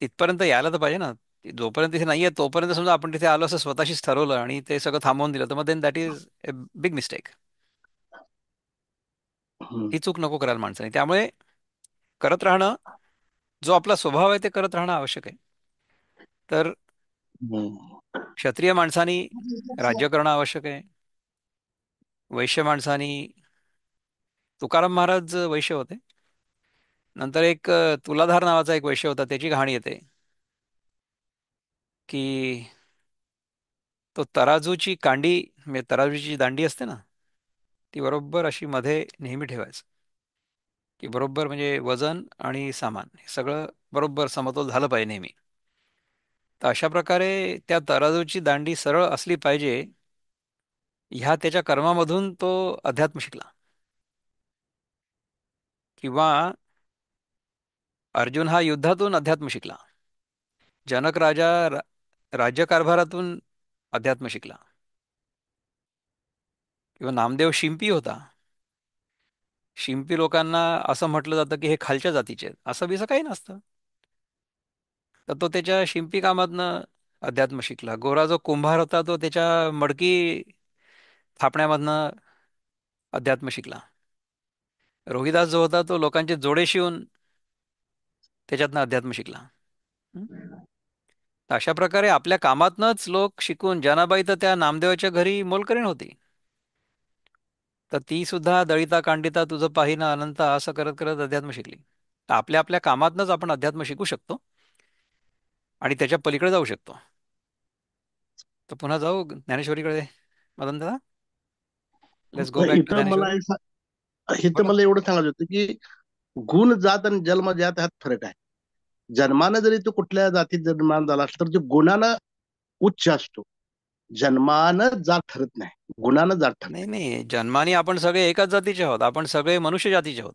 तिथपर्यंत यायला तर पाहिजे ना. जोपर्यंत तिथे नाहीये तोपर्यंत समजा आपण तिथे आलो असं स्वतःशीच ठरवलं आणि ते सगळं थांबवून दिलं तर मग then that is a big mistake. Hmm. ही चूक नको करायला माणसाने. त्यामुळे करत राहणं, जो आपला स्वभाव आहे ते करत राहणं आवश्यक आहे. तर हम्म. क्षत्रिय माणसानी राज्य करणं आवश्यक आहे. वैश्य माणसानी, तुकाराम महाराज वैश्य होते. नंतर एक तुलाधार नावाचा एक वैश्य होता, त्याची कहाणी येते की तो तराजूची कांडी, म्हणजे तराजूची दांडी असते ना, ती बरोबर अशी मध्ये नेहमी ठेवायचं, की बरोबर म्हणजे वजन आणि सामान हे सगळं बरोबर समतोल झालं पाहिजे नेहमी. तर अशा प्रकारे त्या तराजूची दांडी सरळ असली पाहिजे, ह्या त्याच्या कर्मामधून तो अध्यात्म शिकला. किंवा अर्जुन हा युद्धातून अध्यात्म शिकला. जनक राजा राज्यकारभारातून अध्यात्म शिकला. किंवा नामदेव शिंपी होता. शिंपी लोकांना असं म्हटलं जातं की हे खालच्या जातीचे आहेत, असं बिसं काही नसतं. तर तो त्याच्या शिंपी कामातनं अध्यात्म शिकला. गोरा जो कुंभार होता तो त्याच्या मडकी थापण्यामधनं अध्यात्म शिकला. रोहिदास जो होता तो लोकांचे जोडे शिवून त्याच्यातनं अध्यात्म शिकला. हं? तर अशा प्रकारे आपल्या कामातनंच लोक शिकून, जनाबाई तर त्या नामदेवाच्या घरी मोलकरीण होती. तर ती सुद्धा दळिता कांडिता तुझं पाहिना अनंता असं करत करत अध्यात्म शिकली. तर आपल्या आपल्या कामातनंच आपण अध्यात्म शिकू शकतो आणि त्याच्या पलीकडे जाऊ शकतो. तर पुन्हा जाऊ ज्ञानेश्वरीकडे, मदन दादा. लेट्स गो बॅक टू इथं मला ज्ञानेश्वरी. इथं बोला. मला एवढं सांगायचं होतं की गुण जात आणि जन्म जात ह्यात फरक आहे. जन्मानं जरी तो कुठल्या जातीत जन्माला झाला असला तर तो गुणानं उच्च असतो. जन्मानं जात ठरत नाही, गुणानं जात नाही ठरते. नाही, जन्माने आपण सगळे एकाच जातीचे आहोत. आपण सगळे मनुष्य जातीचे आहोत.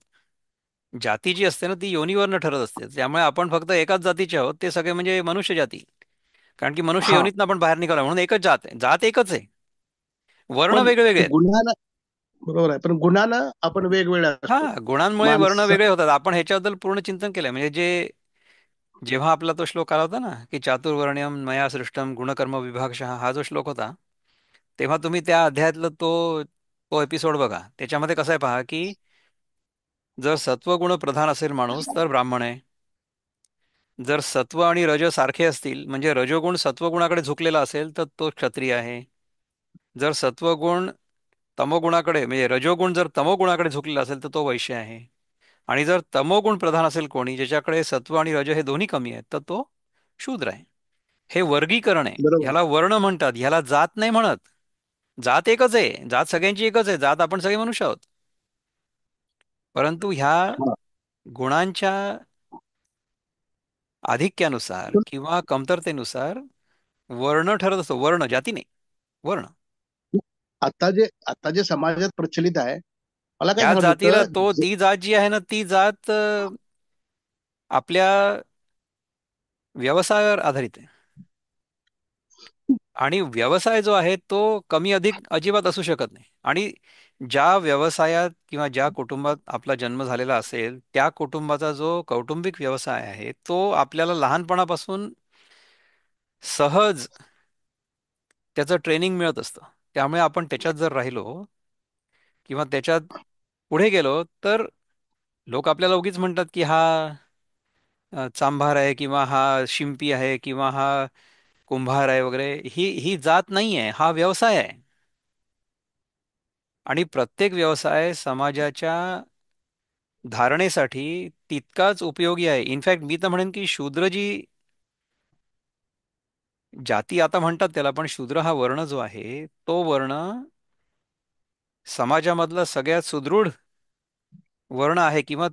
जाती जी असते ना ती योनीवरनं ठरत असते. त्यामुळे आपण फक्त एकाच जातीचे आहोत, ते सगळे म्हणजे मनुष्य जाती. कारण की मनुष्य हा, योनीतनं आपण बाहेर निघालो म्हणून एकच जात आहे. जात एकच आहे, वर्ण पण वेगवेगळे ते आहेत. गुन्ह्यानं, बरोबर आहे, पण गुन्ह्यानं आपण वेगवेगळे हा, असतो. गुणांमुळे वर्ण माणसं. वेगळे होतात. आपण ह्याच्याबद्दल पूर्ण चिंतन केलंय. म्हणजे जेव्हा आपला तो श्लोक आला होता ना, की चातुर्वर्ण्यम मया सृष्टम गुणकर्म विभागशः, हा जो श्लोक होता, तेव्हा तुम्ही त्या अध्यायातलं तो तो एपिसोड बघा. त्याच्यामध्ये कसं आहे पहा, की जर सत्वगुण प्रधान असेल माणूस तर ब्राह्मण आहे. जर सत्व आणि रज सारखे असतील, म्हणजे रजोगुण सत्वगुणाकडे झुकलेला असेल तर तो क्षत्रिय आहे. जर सत्वगुण तमोगुणाकडे, म्हणजे रजोगुण जर तमोगुणाकडे झुकलेला असेल तर तो वैश्य आहे. आणि जर तमोगुण प्रधान असेल कोणी, ज्याच्याकडे सत्व आणि रज हे दोन्ही कमी आहेत, तर तो शूद्र आहे. हे वर्गीकरण आहे. बरोबर. ह्याला वर्ण म्हणतात, ह्याला जात नाही म्हणत. जात एकच आहे, जात सगळ्यांची एकच आहे, जात आपण सगळे मनुष्य आहोत. परंतु ह्या हा. गुणांच्या आधिक्यानुसार पण किंवा कमतरतेनुसार वर्ण ठरत असतो. वर्ण, जाती नाही, वर्ण. आता जे समाजात प्रचलित आहे, मला काय त्या सांगत जातीला होतं तो, ती जात जी आहे ना, ती जात आपल्या व्यवसायावर आधारित आहे. आणि व्यवसाय जो आहे तो कमी अधिक अजिबात असू शकत नाही. आणि ज्या व्यवसायात किंवा ज्या कुटुंबात आपला जन्म झालेला असेल, त्या कुटुंबाचा जो कौटुंबिक व्यवसाय आहे तो आपल्याला लहानपणापासून सहज त्याचं ट्रेनिंग मिळत असतं. त्यामुळे आपण त्याच्यात जर राहिलो किंवा त्याच्यात पुढे गेलो तर लोक आपल्याला उगीच म्हणतात की हा चांभार आहे, किंवा हा शिंपी आहे, किंवा हा कुंभार आहे वगैरे. ही जात नाही आहे, हा व्यवसाय आहे. आणि प्रत्येक व्यवसाय समाजाच्या धारणेसाठी तितकाच उपयोगी आहे. इनफॅक्ट मी तर म्हणेन की शूद्र जी जाती आता म्हणतात त्याला, पण शूद्र हा वर्ण जो आहे तो वर्ण समाजामधला सगळ्यात सुदृढ वर्ण आहे. किंवा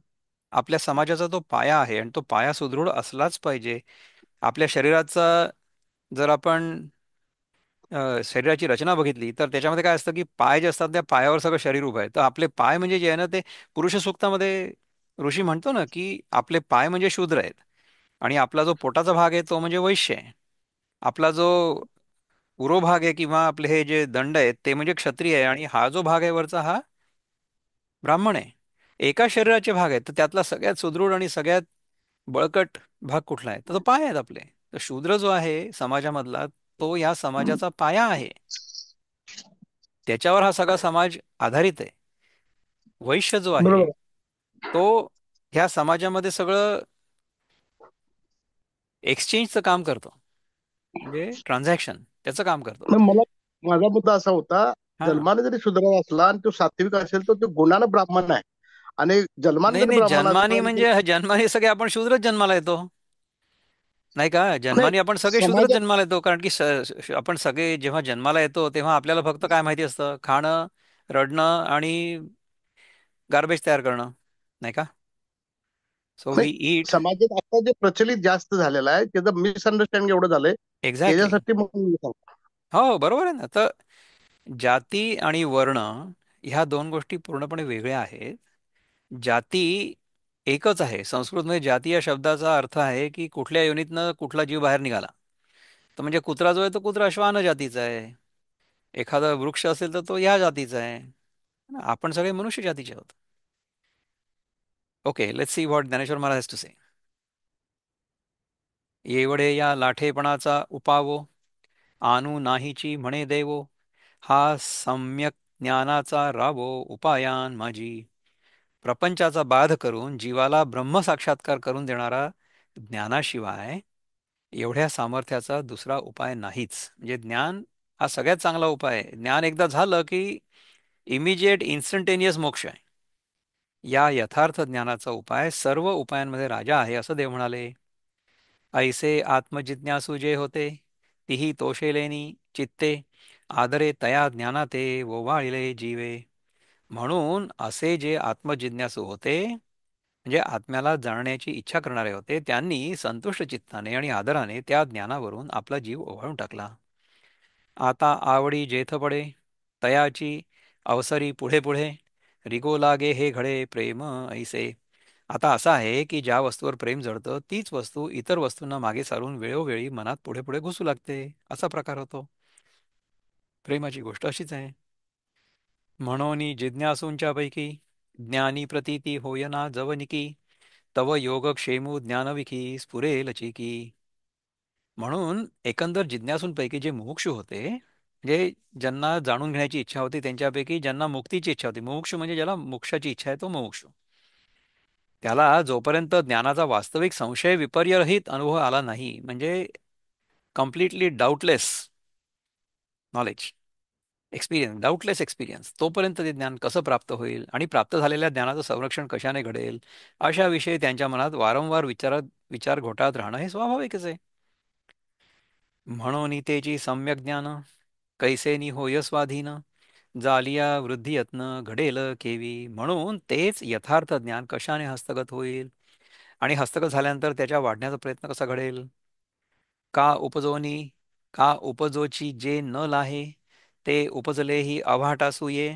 आपल्या समाजाचा तो पाया आहे आणि तो पाया सुदृढ असलाच पाहिजे. आपल्या शरीराचा जर आपण शरीराची रचना बघितली तर त्याच्यामध्ये काय असतं की पाय जे असतात त्या पायावर सगळं शरीर उभं आहे. तर आपले पाय म्हणजे जे आहे ना ते पुरुष सूक्तामध्ये ऋषी म्हणतो ना की आपले पाय म्हणजे शूद्र आहेत आणि आपला जो पोटाचा भाग आहे तो म्हणजे वैश्य आहे. आपला जो उरोभाग आहे किंवा आपले हे जे दंड आहेत ते म्हणजे क्षत्रिय आहे आणि हा जो भाग आहे वरचा हा ब्राह्मण आहे. एका शरीराचे भाग आहेत तर त्यातला सगळ्यात सुदृढ आणि सगळ्यात बळकट भाग कुठला आहे तर तो पाय आहेत आपले. तर शूद्र जो आहे समाजामधला तो या समाजाचा पाया आहे. त्याच्यावर हा सगळा समाज आधारित आहे. वैश्य जो आहे बरोबर. तो ह्या समाजामध्ये सगळं एक्सचेंजचं काम करतो. म्हणजे ट्रान्झॅक्शन त्याचं काम करतो. मग मला माझा मुद्दा असा होता, हा. जन्माने जरी शूद्र असला आणि तो सात्विक असेल तर तो गुणानं ब्राह्मण आहे. आणि जन्माने नाही जरी नाही, ब्राह्मण जन्मानी असेल तर म्हणजे जन्मानी सगळे आपण शूद्रच जन्माला येतो. नाही का? नाही, जन्माने आपण सगळे शूद्रच समाजात जन्माला येतो कारण की आपण सगळे जेव्हा जन्माला येतो तेव्हा आपल्याला फक्त काय माहिती असतं, खाणं, रडणं आणि गार्बेज तयार करणं. नाही का? सो नाही, वी ईट. समाजात आता जे प्रचलित जास्त झालेलं आहे त्याचं मिसअंडरस्टँडिंग एवढं झालंय. एक्झॅक्टली. त्याच्यासाठी मग मी सांगतो. हो, बरोबर आहे ना. तर जाती आणि वर्ण ह्या दोन गोष्टी पूर्णपणे वेगळ्या आहेत. जाती एकच आहे. संस्कृतमध्ये जाती या शब्दाचा अर्थ आहे की कुठल्या योनीतनं कुठला जीव बाहेर निघाला. तर म्हणजे कुत्रा जो आहे तो कुत्रा श्वान जातीचा आहे. एखादा वृक्ष असेल तर तो या जातीचा आहे. आपण सगळे मनुष्य जातीचे आहोत. Okay, let's see what Dnyaneshwar Maharaj has to say. येवढे या लाठेपणाचा उपावो, आणू नाहीची म्हणे देवो, हा सम्यक ज्ञानाचा रावो उपायान माझी. प्रपंचाचा बाध करून जीवाला ब्रह्मसाक्षात्कार करून देणारा ज्ञानाशिवाय एवढ्या सामर्थ्याचा दुसरा उपाय नाहीच. म्हणजे ज्ञान हा सगळ्यात चांगला उपाय आहे. ज्ञान एकदा झालं की इमिजिएट इन्स्टंटेनियस मोक्ष आहे. या यथार्थ ज्ञानाचा उपाय सर्व उपायांमध्ये राजा आहे असं देव म्हणाले. ऐसे आत्मजिज्ञासू जे होते तिही तोषेलेनी चित्ते, आदरे तया ज्ञानाते ओवाळिले जीवे. म्हणून असे जे आत्मजिज्ञासू होते म्हणजे आत्म्याला जाणण्याची इच्छा करणारे होते त्यांनी संतुष्ट चित्ताने आणि आदराने त्या ज्ञानावरून आपला जीव ओवाळून टाकला. आता आवडी जेथ पडे तयाची अवसरी पुढे पुढे, रिगो लागे हे घडे प्रेम ऐसे. आता असं आहे की ज्या वस्तूवर प्रेम जडतं तीच वस्तू इतर वस्तूंना मागे सारून वेळोवेळी मनात पुढे पुढे घुसू लागते. असा प्रकार होतो. प्रेमाची गोष्ट अशीच आहे. म्हणून जिज्ञासूंच्या पैकी ज्ञानी प्रतीती होयना जवनिकी, तव योगक्षेमू ज्ञानविकी स्फुरेल चिकी. म्हणून एकंदर जिज्ञासूंपैकी जे मुमुक्षु होते म्हणजे ज्यांना जाणून घेण्याची इच्छा होती त्यांच्यापैकी ज्यांना मुक्तीची इच्छा होती, मुमुक्षु म्हणजे ज्याला मोक्षाची इच्छा आहे तो मुमुक्षु, त्याला जोपर्यंत ज्ञानाचा वास्तविक संशय विपर्यरहित अनुभव आला नाही म्हणजे कम्प्लिटली डाऊटलेस नॉलेज, एक्सपिरियन्स, डाऊटलेस एक्सपिरियन्स, तोपर्यंत ते ज्ञान कसं प्राप्त होईल आणि प्राप्त झालेल्या ज्ञानाचं संरक्षण कशाने घडेल अशा विषयी त्यांच्या मनात वारंवार विचार घोटाळत राहणं हे स्वाभाविकच आहे. म्हणून तेची सम्यक ज्ञान कैसेनी होय स्वाधीन, जालिया वृद्धी यत्न घडेल केवी. म्हणून तेच यथार्थ ज्ञान कशाने हस्तगत होईल आणि हस्तगत झाल्यानंतर त्याच्या वाढण्याचा प्रयत्न कसा घडेल. का उपजोनी का उपजोची जे न लाहे, ते उपजलेही अवाटासूये,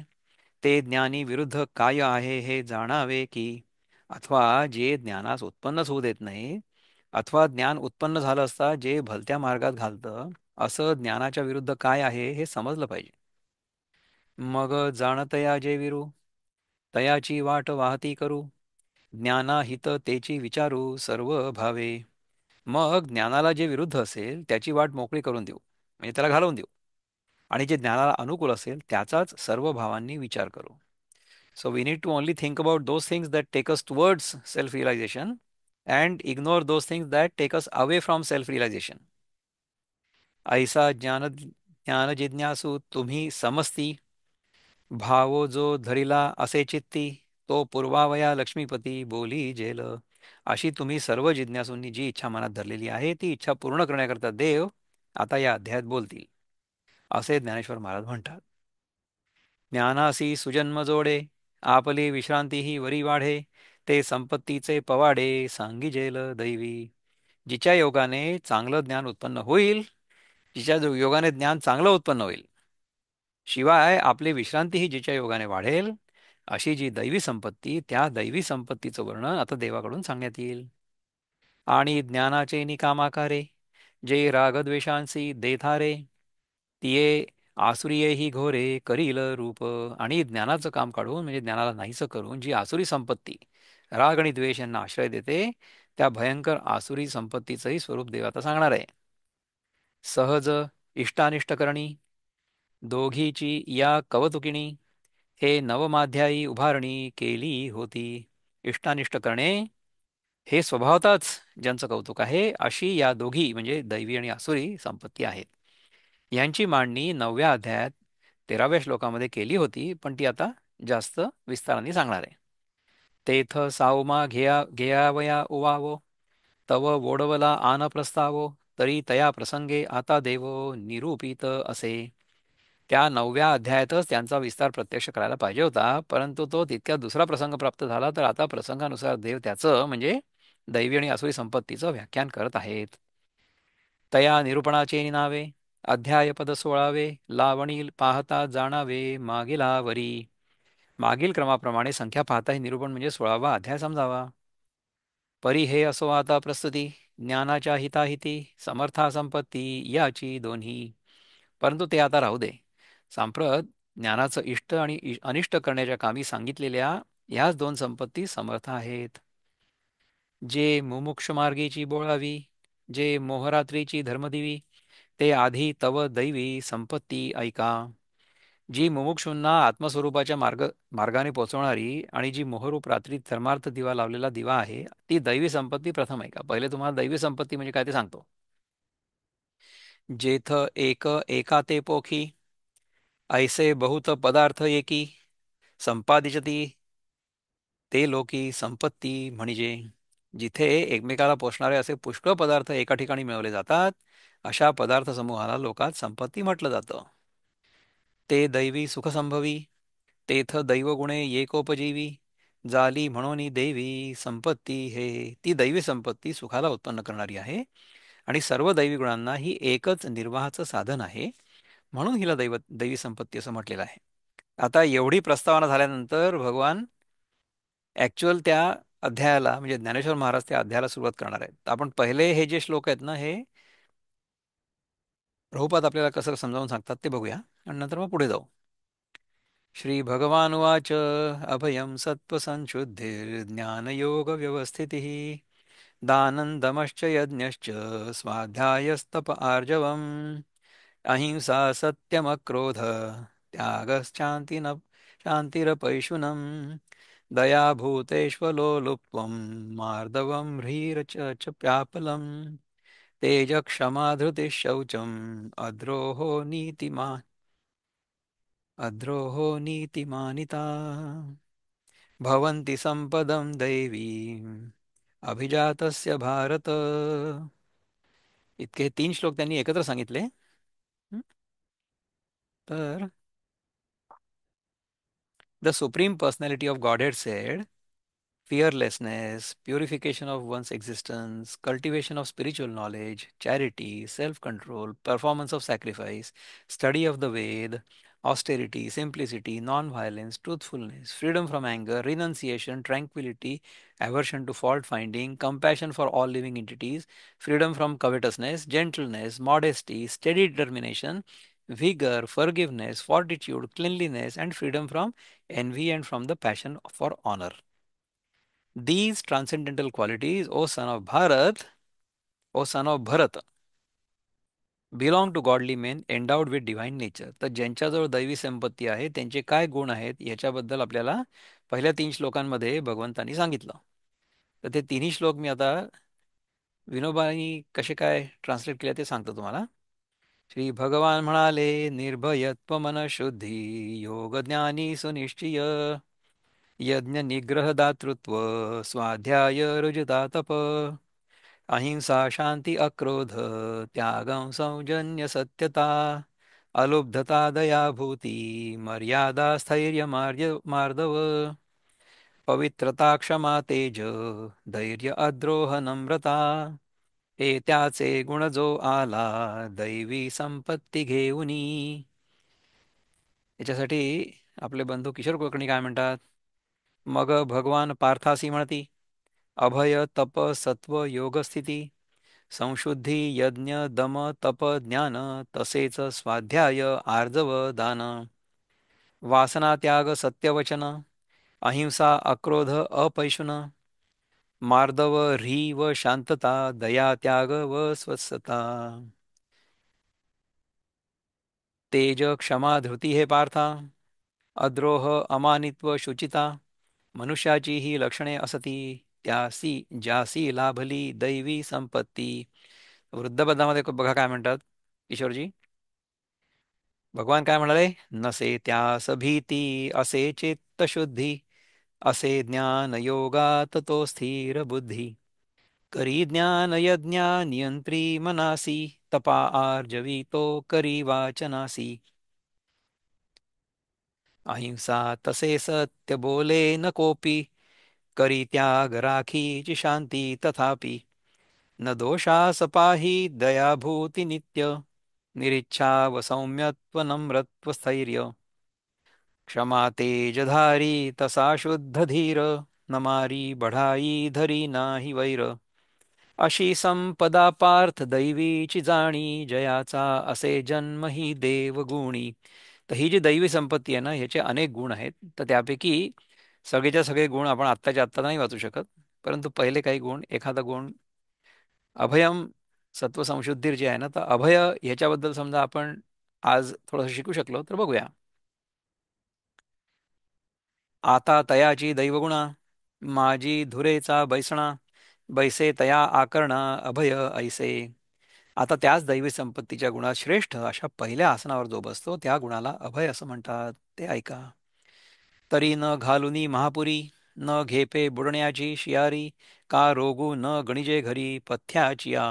ते ज्ञानी विरुद्ध काय आहे हे जाणावे की. अथवा जे ज्ञानास उत्पन्नच होऊ देत नाही, अथवा ज्ञान उत्पन्न झालं असता जे भलत्या मार्गात घालतं, असं ज्ञानाच्या विरुद्ध काय आहे हे समजलं पाहिजे. मग जाणतया जे विरू, तयाची वाट वाहती करू, ज्ञानाहित तेची विचारू सर्व भावे. मग ज्ञानाला जे विरुद्ध असेल त्याची वाट मोकळी करून देऊ म्हणजे त्याला घालवून देऊ, आणि जे ज्ञानाला अनुकूल असेल त्याचाच सर्व भावांनी विचार करू. So we need to only think about those things that take us towards self realisation and ignore those things that take us away from self realisation. ऐसा ज्ञान जिज्ञासू तुम्ही समस्ती, भावो जो धरिला असे चित्ती, तो पूर्वावया लक्ष्मीपती बोली जेल. अशी तुम्ही सर्व जिज्ञासूंनी जी इच्छा मनात धरलेली आहे ती इच्छा पूर्ण करण्याकरता देव आता या अध्यायात बोलतील असे ज्ञानेश्वर महाराज म्हणतात. ज्ञानासी सुजन्म जोडे, आपली विश्रांती ही वरी वाढे, ते संपत्तीचे पवाडे सांगिजेल दैवी. जिच्या योगाने चांगलं ज्ञान उत्पन्न होईल, जिच्या योगाने ज्ञान चांगलं उत्पन्न होईल, शिवाय आपली विश्रांतीही जिच्या योगाने वाढेल, अशी जी दैवी संपत्ती, त्या दैवी संपत्तीचं वर्णन आता देवाकडून सांगण्यात येईल. आणि ज्ञानाचे निकामाकारे, जे रागद्वेषांसी देथारे, तिये आसुरियेही घोरे करील रूप. आणि ज्ञानाचं काम काढून म्हणजे ज्ञानाला नाहीसं करून जी आसुरी संपत्ती राग आणि द्वेष यांना आश्रय देते, त्या भयंकर आसुरी संपत्तीचंही स्वरूप देव आता सांगणार आहे. सहज इष्टानिष्ट करणी दोघीची या कवतुकिणी, हे नवमाध्यायी उभारणी केली होती. इष्टानिष्ट करणे हे स्वभावतःच ज्यांचं कौतुक आहे, अशी या दोघी म्हणजे दैवी आणि आसुरी संपत्ती आहेत. यांची मांडणी 9व्या अध्यायात 13व्या श्लोकामध्ये केली होती, पण ती आता जास्त विस्ताराने सांगणार आहे. तेथ सावमा घेयावया उवावो, तव वोडवला आन प्रस्तावो, तरी तया प्रसंगे आता देवो निरूपित असे. त्या 9व्या अध्यायातच त्यांचा विस्तार प्रत्यक्ष करायला पाहिजे होता, परंतु तो तितक्या दुसरा प्रसंग प्राप्त झाला, तर आता प्रसंगानुसार देव त्याचं म्हणजे दैवी आणि आसुरी संपत्तीचं व्याख्यान करत आहेत. तया निरूपणाचे नावे अध्याय पद 16वे, लावणील पाहता जाणावे मागीलावरी. मागील क्रमाप्रमाणे संख्या पाहता हे निरूपण म्हणजे 16वा अध्याय समजावा. परी हे असो आता प्रस्तुती, ज्ञानाच्या हिताहिती समर्था संपत्ती याची दोन्ही. परंतु ते आता राहू दे. सांप्रत ज्ञानाचं इष्ट आणि अनिष्ट करण्याच्या कामी सांगितलेल्या ह्याच दोन संपत्ती समर्थ आहेत. जे मुमुक्ष मार्गीची बोळावी, जे मोहरात्रीची धर्मदिवी, ते आधी तव दैवी संपत्ती ऐका. जी मुमुक्षूंना आत्मस्वरूपाच्या मार्गाने पोहोचवणारी आणि जी मोहरूप रात्री धर्मार्थ दिवा लावलेला दिवा आहे, ती दैवी संपत्ती प्रथम ऐका. पहिले तुम्हाला दैवी संपत्ती म्हणजे काय ते सांगतो. जेथ एक एका ते पोखी, ऐसे बहुत पदार्थ एकी, संपादिजती ते लोकी संपत्ती म्हणजे. जिथे एकमेकाला पोषणारे असे पुष्कळ पदार्थ एका ठिकाणी मिळवले जातात, अशा पदार्थ समूहाला लोकात संपत्ती म्हटलं जातं. ते दैवी सुखसंभवी, तेथ दैवगुणे येकोपजीवी, जाली म्हणून देवी संपत्ती हे. ती दैवी संपत्ती सुखाला उत्पन्न करणारी आहे आणि सर्व दैवी गुणांना ही एकच निर्वाहाचं साधन आहे, म्हणून हिला दैवी संपत्ती असं म्हटलेलं आहे. आता एवढी प्रस्तावना झाल्यानंतर भगवान ऍक्च्युअल त्या अध्यायाला म्हणजे ज्ञानेश्वर महाराज त्या अध्यायाला सुरुवात करणार आहेत. आपण पहिले हे जे श्लोक आहेत ना, हे प्रभुपाद आपल्याला कसं समजावून सांगतात ते बघूया आणि नंतर मग पुढे जाऊ. श्री भगवानुवाच अभयं सत्त्वसंशुद्धिर्ज्ञानयोगव्यवस्थितिः दानन्दमश्च यज्ञश्च स्वाध्यायस्तप आर्जवम् अहिंसा सत्यमक्रोध त्यागश्चान्तिन शान्तिरपैशुनम् दया भूतेष्वलोलुप्त्वं मार्दवं ह्रीरच च प्यापलम् तेजक्षमा धृतिः शौचम् अद्रोहो नीतिमानिता भवन्ति संपदं दैवीम् अभिजातस्य भारत. इतके 3 श्लोक त्यांनी एकत्र सांगितले. हं? तर the supreme personality of godhead sed, fearlessness, purification of one's existence, cultivation of spiritual knowledge, charity, self control, performance of sacrifice, study of the Ved, austerity, simplicity, non violence, truthfulness, freedom from anger, renunciation, tranquility, aversion to fault finding, compassion for all living entities, freedom from covetousness, gentleness, modesty, steady determination, vigor, forgiveness, fortitude, cleanliness, and freedom from envy and from the passion for honor. These transcendental qualities, O son of Bharat, O son of Bharat, belong to godly men endowed with divine nature. तर ज्यांच्याजवळ दैवी संपत्ती आहे त्यांचे काय गुण आहेत याच्याबद्दल आपल्याला पहिल्या 3 श्लोकांमध्ये भगवंतांनी सांगितलं. तर ते तिन्ही श्लोक मी आता विनोबांनी कसे काय ट्रान्सलेट केले ते सांगतो तुम्हाला. श्री भगवान म्हणाले, निर्भयत्व मनशुद्धी योग ज्ञानी सुनिश्चय यज्ञ निग्रह दातृत्व स्वाध्याय रुजुता तप अहिंसा शांती अक्रोध त्यागं सौजन्य सत्यता अलुब्धता दया भूती मर्यादा स्थैर्य मार्दव पवित्रता क्षमा तेज धैर्य अद्रोह नम्रता हे त्याचे गुण जो आला दैवी संपत्ती घेऊनी. याच्यासाठी आपले बंधू किशोर कुलकर्णी काय म्हणतात? मग भगवान पार्थासी म्हणती, अभय तप सत्व योग स्थिती संशुद्धी यज्ञ दम तप ज्ञान तसेच स्वाध्याय आर्जव दान वासना त्याग सत्यवचन अहिंसा अक्रोध अपैशुन मार्दव ह्री व शांतता दया त्याग व स्वत्सता तेज क्षमा धृती हे पार्था अद्रोह अमानित्व शुचिता मनुष्याची ही लक्षणे असती त्यासी ज्यासी लाभली दैवी संपत्ती. वृद्धपदामध्ये बघा काय म्हणतात किशोरजी. भगवान काय म्हणाले? नसे त्यास भीती असे चित्तशुद्धी असे ज्ञान योगात तो स्थिर बुद्धी करी ज्ञान यज्ञा नियंत्री मनासी तपा आर्जवी तो करी वाचनासी अहिंसा तसे सत्य बोले न कोपी करी त्याग राखीची शांती तथापि न दोषास पाही दयाभूती नित्य निरिच्छा व सौम्यत्व नम्रत्व स्थैर्य क्षमा तेजधारी तसा शुद्ध धीर न मारी बढाई धरी नाही वैर अशी संपदा पार्थ दैवीची जाणी जयाचा असे जन्म ही देवगुणी. तर ही जी दैवी संपत्ती आहे ना ह्याचे अनेक गुण आहेत. तर त्यापैकी सगळेच्या सगळे गुण आपण आत्ताच्या आत्ता नाही वाचू शकत. परंतु पहिले काही गुण, एखादा गुण अभयम सत्वसंशुद्धीर जे आहे ना तर अभय ह्याच्याबद्दल समजा आपण आज थोडंसं शिकू शकलो तर बघूया. आता तयाची दैवगुणा माझी धुरेचा बैसणा बैसे तया आकर्णा अभय ऐसे. आता त्याच दैवी संपत्तीच्या गुणात श्रेष्ठ अशा पहिल्या आसनावर जो बसतो त्या गुणाला अभय असं म्हणतात. ते ऐका. तरी न घालुनी महापुरी न घेपे बुडण्याची शियारी का रोगू न गणिजे घरी पथ्याची या.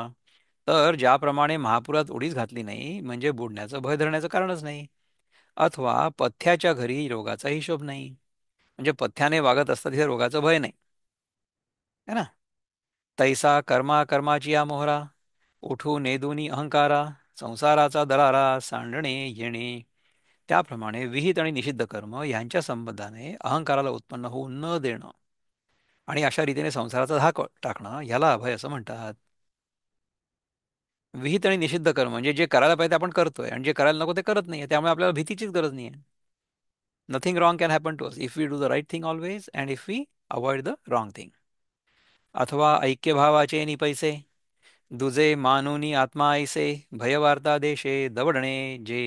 तर ज्याप्रमाणे महापुरात उडीच घातली नाही म्हणजे बुडण्याचं भय धरण्याचं कारणच नाही, अथवा पथ्याच्या घरी रोगाचा हिशोब नाही म्हणजे पथ्याने वागत असता तिथे रोगाचं भय नाही, है ना. तैसा कर्मा कर्माची या मोहरा उठू नेदुनी अहंकारा संसाराचा दरारा सांडणे येणे. त्याप्रमाणे विहित आणि निषिद्ध कर्म यांच्या संबंधाने अहंकाराला उत्पन्न होऊ न देणं आणि अशा रीतीने संसाराचा धाक टाकणं याला अभय असं म्हणतात. विहित आणि निषिद्ध कर्म म्हणजे जे करायला पाहिजे ते आपण करतोय आणि जे करायला नको ते करत नाहीये, त्यामुळे आपल्याला भीतीचीच गरज नाहीये. Nothing wrong can happen to us if we do the right thing always and if we avoid the wrong thing. अथवा ऐक्यभावाचे निपैसे दुजे मानुनी आत्मा ऐसे भयवार्ता देशे दवडणे जे.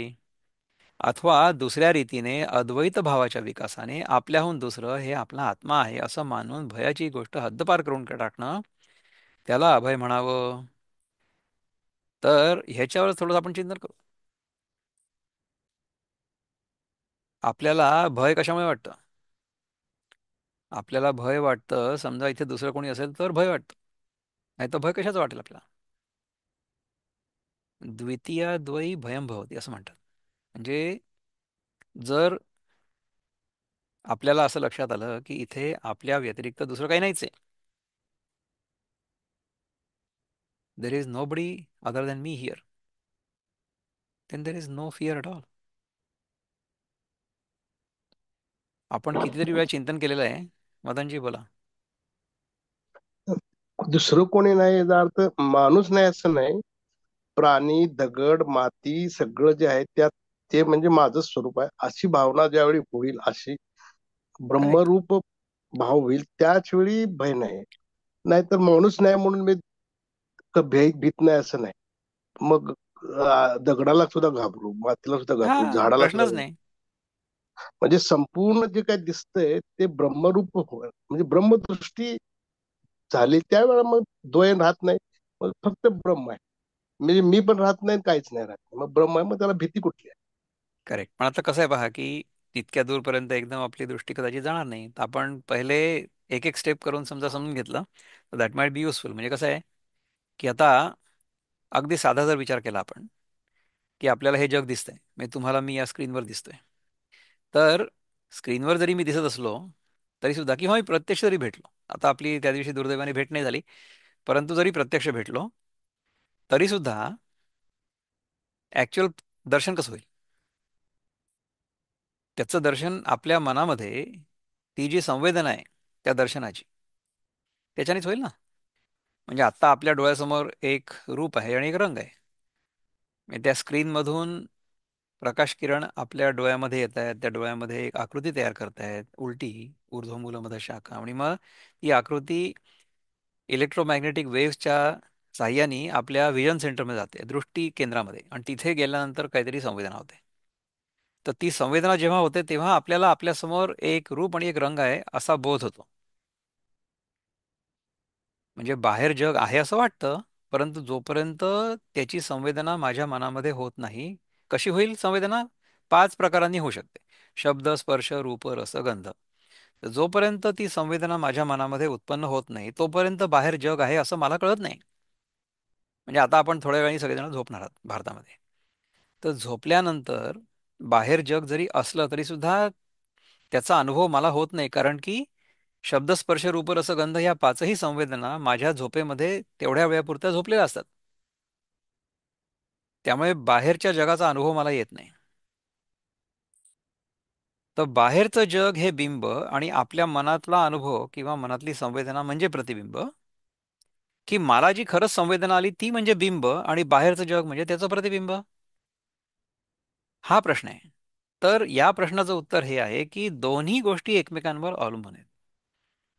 अथवा दुसऱ्या रीतीने अद्वैत भावाच्या विकासाने आपल्याहून दुसरं हे आपला आत्मा आहे असं मानून भयाची गोष्ट हद्दपार करून टाकणं त्याला अभय म्हणावं. तर ह्याच्यावर थोडं आपण चिंतन करू. आपल्याला भय कशामुळे वाटतं? आपल्याला भय वाटतं समजा इथे दुसरं कोणी असेल तर भय वाटतं, नाही तर भय कशाचं वाटेल आपल्याला? द्वितीय द्वयी भयं भवती असं म्हणतात. म्हणजे जर आपल्याला असं लक्षात आलं की इथे आपल्या व्यतिरिक्त दुसरं काही नाहीच आहे, there is nobody other than me here, then there is no fear at all. आपण कितीतरी वेळा चिंतन केलेलं आहे. मदनजी बोला. दुसरं कोणी नाही याचा अर्थ माणूस नाही असं नाही. प्राणी, दगड, माती सगळं जे आहे त्यात ते म्हणजे माझं स्वरूप आहे अशी भावना ज्यावेळी होईल, अशी करेक्ट. ब्रह्मरूप भाव होईल त्याच वेळी भय नाही. नाहीतर माणूस नाही म्हणून मी भीत नाही असं नाही. मग दगडाला सुद्धा घाबरू, मातीला सुद्धा हा, घाबरू, झाडाला सुद्धा प्रश्नच घाबरू. नाही. म्हणजे संपूर्ण जे काही दिसतंय ते ब्रह्मरूप म्हणजे ब्रह्मदृष्टी झाली त्यावेळेला मग द्वय राहत नाही. मग फक्त ब्रह्म आहे. म्हणजे मी पण राहत नाही, काहीच नाही राहत, मग ब्रह्म आहे, मग त्याला भीती कुठली आहे? करेक्ट. पण आता कसं आहे पहा की तितक्या दूरपर्यंत एकदम आपली दृष्टी कदाचित जाणार नाही, तर आपण पहिले एक एक स्टेप करून समजा समजून घेतलं तर दॅट माइट बी युजफुल. म्हणजे कसं आहे की आता अगदी साधा जर विचार केला आपण की आपल्याला हे जग दिसतंय, म्हणजे तुम्हाला मी या स्क्रीनवर दिसतोय, तर स्क्रीनवर जरी मी दिसत असलो तरी सुद्धा, किंवा मी प्रत्यक्ष जरी भेटलो, आता आपली त्या दिवशी दुर्दैवाने भेट नाही झाली, परंतु जरी प्रत्यक्ष भेटलो तरी सुद्धा ऍक्च्युअल दर्शन कसं होईल? त्याचं दर्शन आपल्या मनामध्ये, ती जी संवेदना आहे त्या दर्शनाची, त्याच्यानेच होईल ना. म्हणजे आत्ता आपल्या डोळ्यासमोर एक रूप आहे आणि एक रंग आहे. म्हणजे त्या स्क्रीनमधून प्रकाश किरण आपल्या डोळ्यामध्ये येत आहेत, त्या डोळ्यामध्ये एक आकृती तयार करतायत, उलटी ऊर्ध्वमूल मध शाखा, आणि मग ती आकृती इलेक्ट्रोमॅग्नेटिक वेव्हच्या साह्याने आपल्या विजन सेंटरमध्ये जाते, दृष्टी केंद्रामध्ये, आणि तिथे गेल्यानंतर काहीतरी संवेदना होते. तर ती संवेदना जेव्हा होते तेव्हा आपल्याला आपल्यासमोर एक रूप आणि एक रंग आहे असा बोध होतो. म्हणजे बाहेर जग आहे असं वाटतं, परंतु जोपर्यंत त्याची संवेदना माझ्या मनामध्ये होत नाही. कशी होईल संवेदना? 5 प्रकारांनी होऊ शकते: शब्द, स्पर्श, रूप, रस, गंध. तर जोपर्यंत ती संवेदना माझ्या मनामध्ये उत्पन्न होत नाही तोपर्यंत बाहेर जग आहे असं मला कळत नाही. म्हणजे आता आपण थोड्या वेळाने सगळेजण झोपणार आहात भारतामध्ये, तर झोपल्यानंतर बाहेर जग जरी असलं तरी सुद्धा त्याचा अनुभव मला होत नाही, कारण की शब्द, स्पर्श, रूप, रस, गंध या 5ही संवेदना माझ्या झोपेमध्ये तेवढ्या वेळापुरत्या झोपलेल्या असतात. त्यामुळे बाहेरच्या जगाचा अनुभव मला येत नाही. तर बाहेरचं जग हे बिंब आणि आपल्या मनातला अनुभव किंवा मनातली संवेदना म्हणजे प्रतिबिंब, की मला जी खरंच संवेदना आली ती म्हणजे बिंब आणि बाहेरचं जग म्हणजे त्याचं प्रतिबिंब? हा प्रश्न आहे. तर या प्रश्नाचं उत्तर हे आहे की दोन्ही गोष्टी एकमेकांवर अवलंबून आहेत.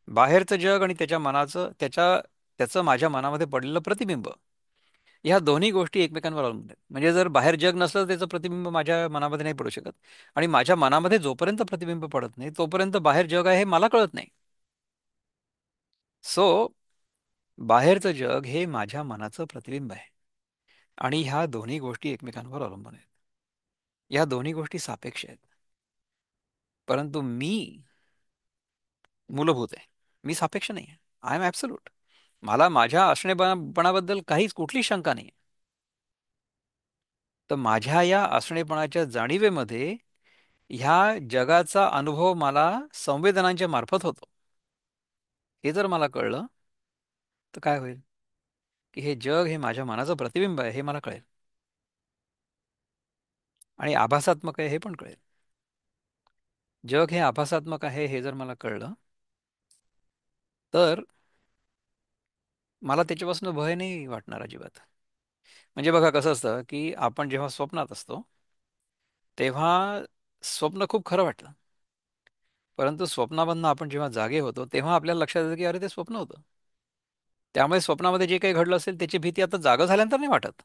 बाहेरचं जग आणि त्याच्या मनाचं, त्याचं माझ्या मनामध्ये पडलेलं प्रतिबिंब, ह्या दोन्ही गोष्टी एकमेकांवर अवलंबून आहेत. म्हणजे जर बाहेर जग नसलं तर त्याचं प्रतिबिंब माझ्या मनामध्ये नाही पडू शकत, आणि माझ्या मनामध्ये जोपर्यंत प्रतिबिंब पडत नाही तोपर्यंत बाहेर जग आहे हे मला कळत नाही. सो बाहेरचं जग हे माझ्या मनाचं प्रतिबिंब आहे, आणि ह्या दोन्ही गोष्टी एकमेकांवर अवलंबून आहेत. ह्या दोन्ही गोष्टी सापेक्ष आहेत. परंतु मी मूलभूत आहे, मी सापेक्ष नाही आहे. I am absolute. मला माझ्या असणेपणाबद्दल काहीच कुठलीच शंका नाही. तर माझ्या या असणेपणाच्या जाणीवेमध्ये ह्या जगाचा अनुभव मला संवेदनांच्या मार्फत होतो. हे जर मला कळलं तर काय होईल, की हे जग हे माझ्या मनाचं प्रतिबिंब आहे हे मला कळेल, आणि आभासात्मक आहे हे पण कळेल. जग हे आभासात्मक आहे हे जर मला कळलं तर मला त्याच्यापासून भय नाही वाटणार अजिबात. म्हणजे बघा कसं असतं, की आपण जेव्हा स्वप्नात असतो तेव्हा स्वप्न खूप खरं वाटतं, परंतु स्वप्नामधनं आपण जेव्हा जागे होतो तेव्हा आपल्याला लक्षात येतं की अरे ते स्वप्न होतं. त्यामुळे स्वप्नामध्ये जे काही घडलं असेल त्याची भीती आता जागं झाल्यानंतर नाही वाटत.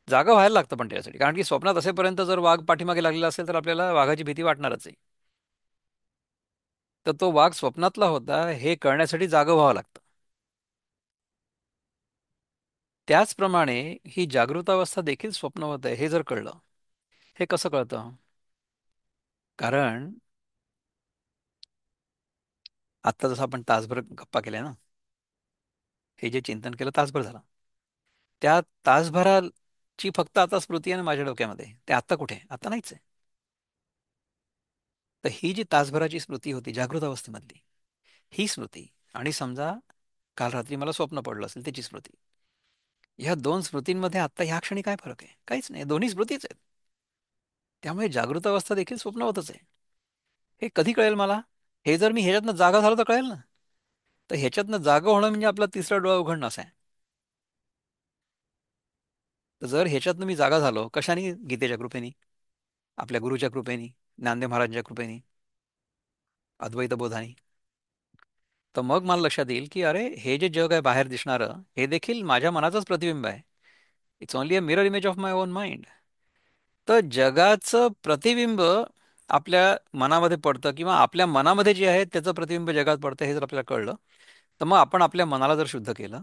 जागं व्हायला लागतं पण त्यासाठी, कारण की स्वप्नात असेपर्यंत जर वाघ पाठीमागे लागलेला असेल तर आपल्याला वाघाची भीती वाटणारच आहे. तर तो वाघ स्वप्नातला होता हे कळण्यासाठी जागं व्हावं लागतं. त्याचप्रमाणे ही जागृत अवस्था देखील स्वप्नवत आहे हे जर कळलं. हे कसं कळतं? कारण आत्ता जसं आपण तासभर गप्पा केल्या ना, हे जे चिंतन केलं तासभर झालं, त्या तासभराची फक्त आता स्मृती आहे ना माझ्या डोक्यामध्ये, ते आत्ता कुठे आहे? आता नाहीच आहे. तर ही जी तासभराची स्मृती होती जागृत अवस्थेमधली, ही स्मृती, आणि समजा काल रात्री मला स्वप्न पडलं असेल त्याची स्मृती, ह्या दोन स्मृतींमध्ये आत्ता ह्या क्षणी काय फरक आहे? काहीच नाही, दोन्ही स्मृतीच आहेत. त्यामुळे जागृत अवस्था देखील स्वप्नवतच आहे. हे कधी कळेल मला? हे जर मी ह्याच्यातनं जागा झालो तर कळेल ना. तर ह्याच्यातनं जागा होणं म्हणजे आपला तिसरा डोळा उघडणं असं आहे. तर जर ह्याच्यातनं मी जागा झालो कशाने? गीतेच्या कृपेने, आपल्या गुरुच्या कृपेने, ज्ञानदेव महाराजांच्या कृपेने, अद्वैत बोधाने. तर मग मला लक्षात येईल की अरे हे जे जग आहे बाहेर दिसणारं हे देखील माझ्या मनाचंच प्रतिबिंब आहे. It's only a mirror image of my on mind. तर जगाचं प्रतिबिंब आपल्या मनामध्ये पडतं, किंवा आपल्या मनामध्ये जे आहे त्याचं प्रतिबिंब जगात पडतं, हे जर आपल्याला कळलं तर मग आपण आपल्या मनाला जर शुद्ध केलं,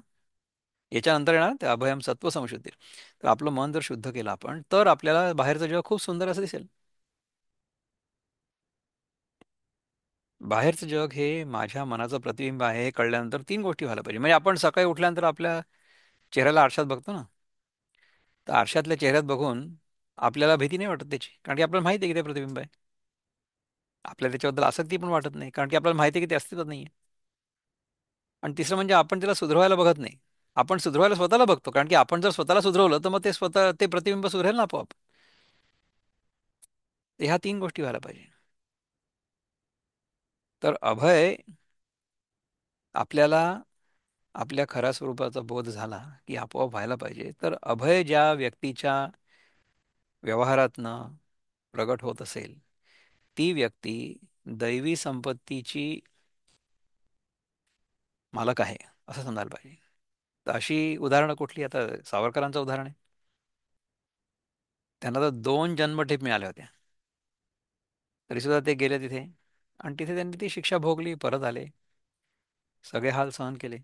याच्यानंतर येणार ते अभयम सत्व संशुद्धी, तर आपलं मन जर शुद्ध केलं आपण, तर आपल्याला बाहेरचं जग खूप सुंदर असं दिसेल. बाहेरचं जग हे माझ्या मनाचं प्रतिबिंब आहे हे कळल्यानंतर 3 गोष्टी व्हायला पाहिजे. म्हणजे आपण सकाळी उठल्यानंतर आपल्या चेहऱ्याला आरशात बघतो ना, तर आरशातल्या चेहऱ्यात बघून आपल्याला भीती नाही वाटत त्याची, कारण की आपल्याला माहिती आहे की ते प्रतिबिंब आहे. आपल्याला त्याच्याबद्दल आसक्ती पण वाटत नाही, कारण की आपल्याला माहिती आहे की ते अस्तित्वात नाही. आणि तिसरं म्हणजे आपण त्याला सुधरवायला बघत नाही. आपण सुधरवायला स्वतःला बघतो, कारण की आपण जर स्वतःला सुधरवलं तर मग ते स्वतः ते प्रतिबिंब सुधरेल ना आपोआप. तर ह्या तीन गोष्टी व्हायला पाहिजे. तर अभय आपल्याला आपल्या खऱ्या स्वरूपाचा बोध झाला की आपोआप व्हायला पाहिजे. तर अभय ज्या व्यक्तीच्या व्यवहारातनं प्रगट होत असेल, ती व्यक्ती दैवी संपत्तीची मालक आहे असं समजायला पाहिजे. तर अशी उदाहरणं कुठली? आता सावरकरांचं उदाहरण आहे. त्यांना तर 2 जन्मठेप मिळाल्या होत्या, तरी सुद्धा ते गेले तिथे, आणि तिथे त्यांनी ती शिक्षा भोगली, परत आले, सगळे हाल सहन केले.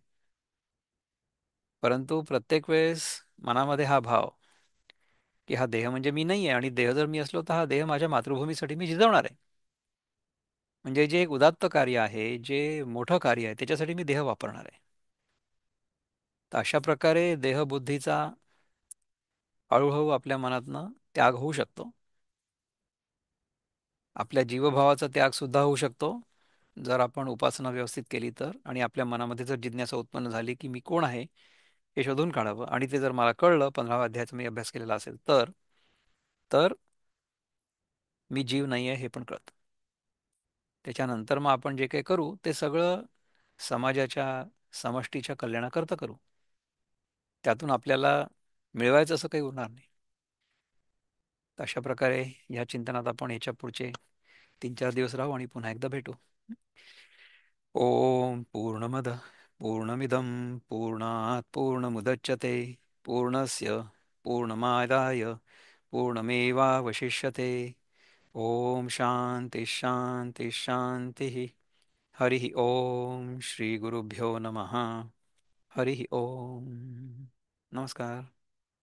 परंतु प्रत्येक वेळेस मनामध्ये हा भाव की हा देह म्हणजे मी नाही आहे, आणि देह जर मी असलो तर हा देह माझ्या मातृभूमीसाठी मी झिजवणार आहे. म्हणजे जे एक उदात्त कार्य आहे, जे मोठं कार्य आहे, त्याच्यासाठी मी देह वापरणार आहे. तर अशा प्रकारे देहबुद्धीचा हळूहळू आपल्या मनातनं त्याग होऊ शकतो. आपल्या जीवभावाचा त्याग सुद्धा होऊ शकतो, जर आपण उपासना व्यवस्थित केली तर, आणि आपल्या मनामध्ये जर जिज्ञासा उत्पन्न झाली की मी कोण आहे हे शोधून काढावं, आणि ते जर मला कळलं, 15व्या अध्यायाचा मी अभ्यास केलेला असेल तर तर मी जीव नाही आहे हे पण कळतं. त्याच्यानंतर मग आपण जे काही करू ते सगळं समाजाच्या, समष्टीच्या कल्याणाकरता करू. त्यातून आपल्याला मिळवायचं असं काही उरणार नाही. तर अशा प्रकारे ह्या चिंतनात आपण याच्या पुढचे 3-4 दिवस राहू आणि पुन्हा एकदा भेटू. ओम पूर्णमद पूर्णमिदं पूर्णात् पूर्णमुदच्यते पूर्णस्य पूर्णमादाय पूर्णमेवावशिष्यते. ओम शांती शांती शांती. हरि ओम श्री गुरुभ्यो नमः. हरि ओम. नमस्कार.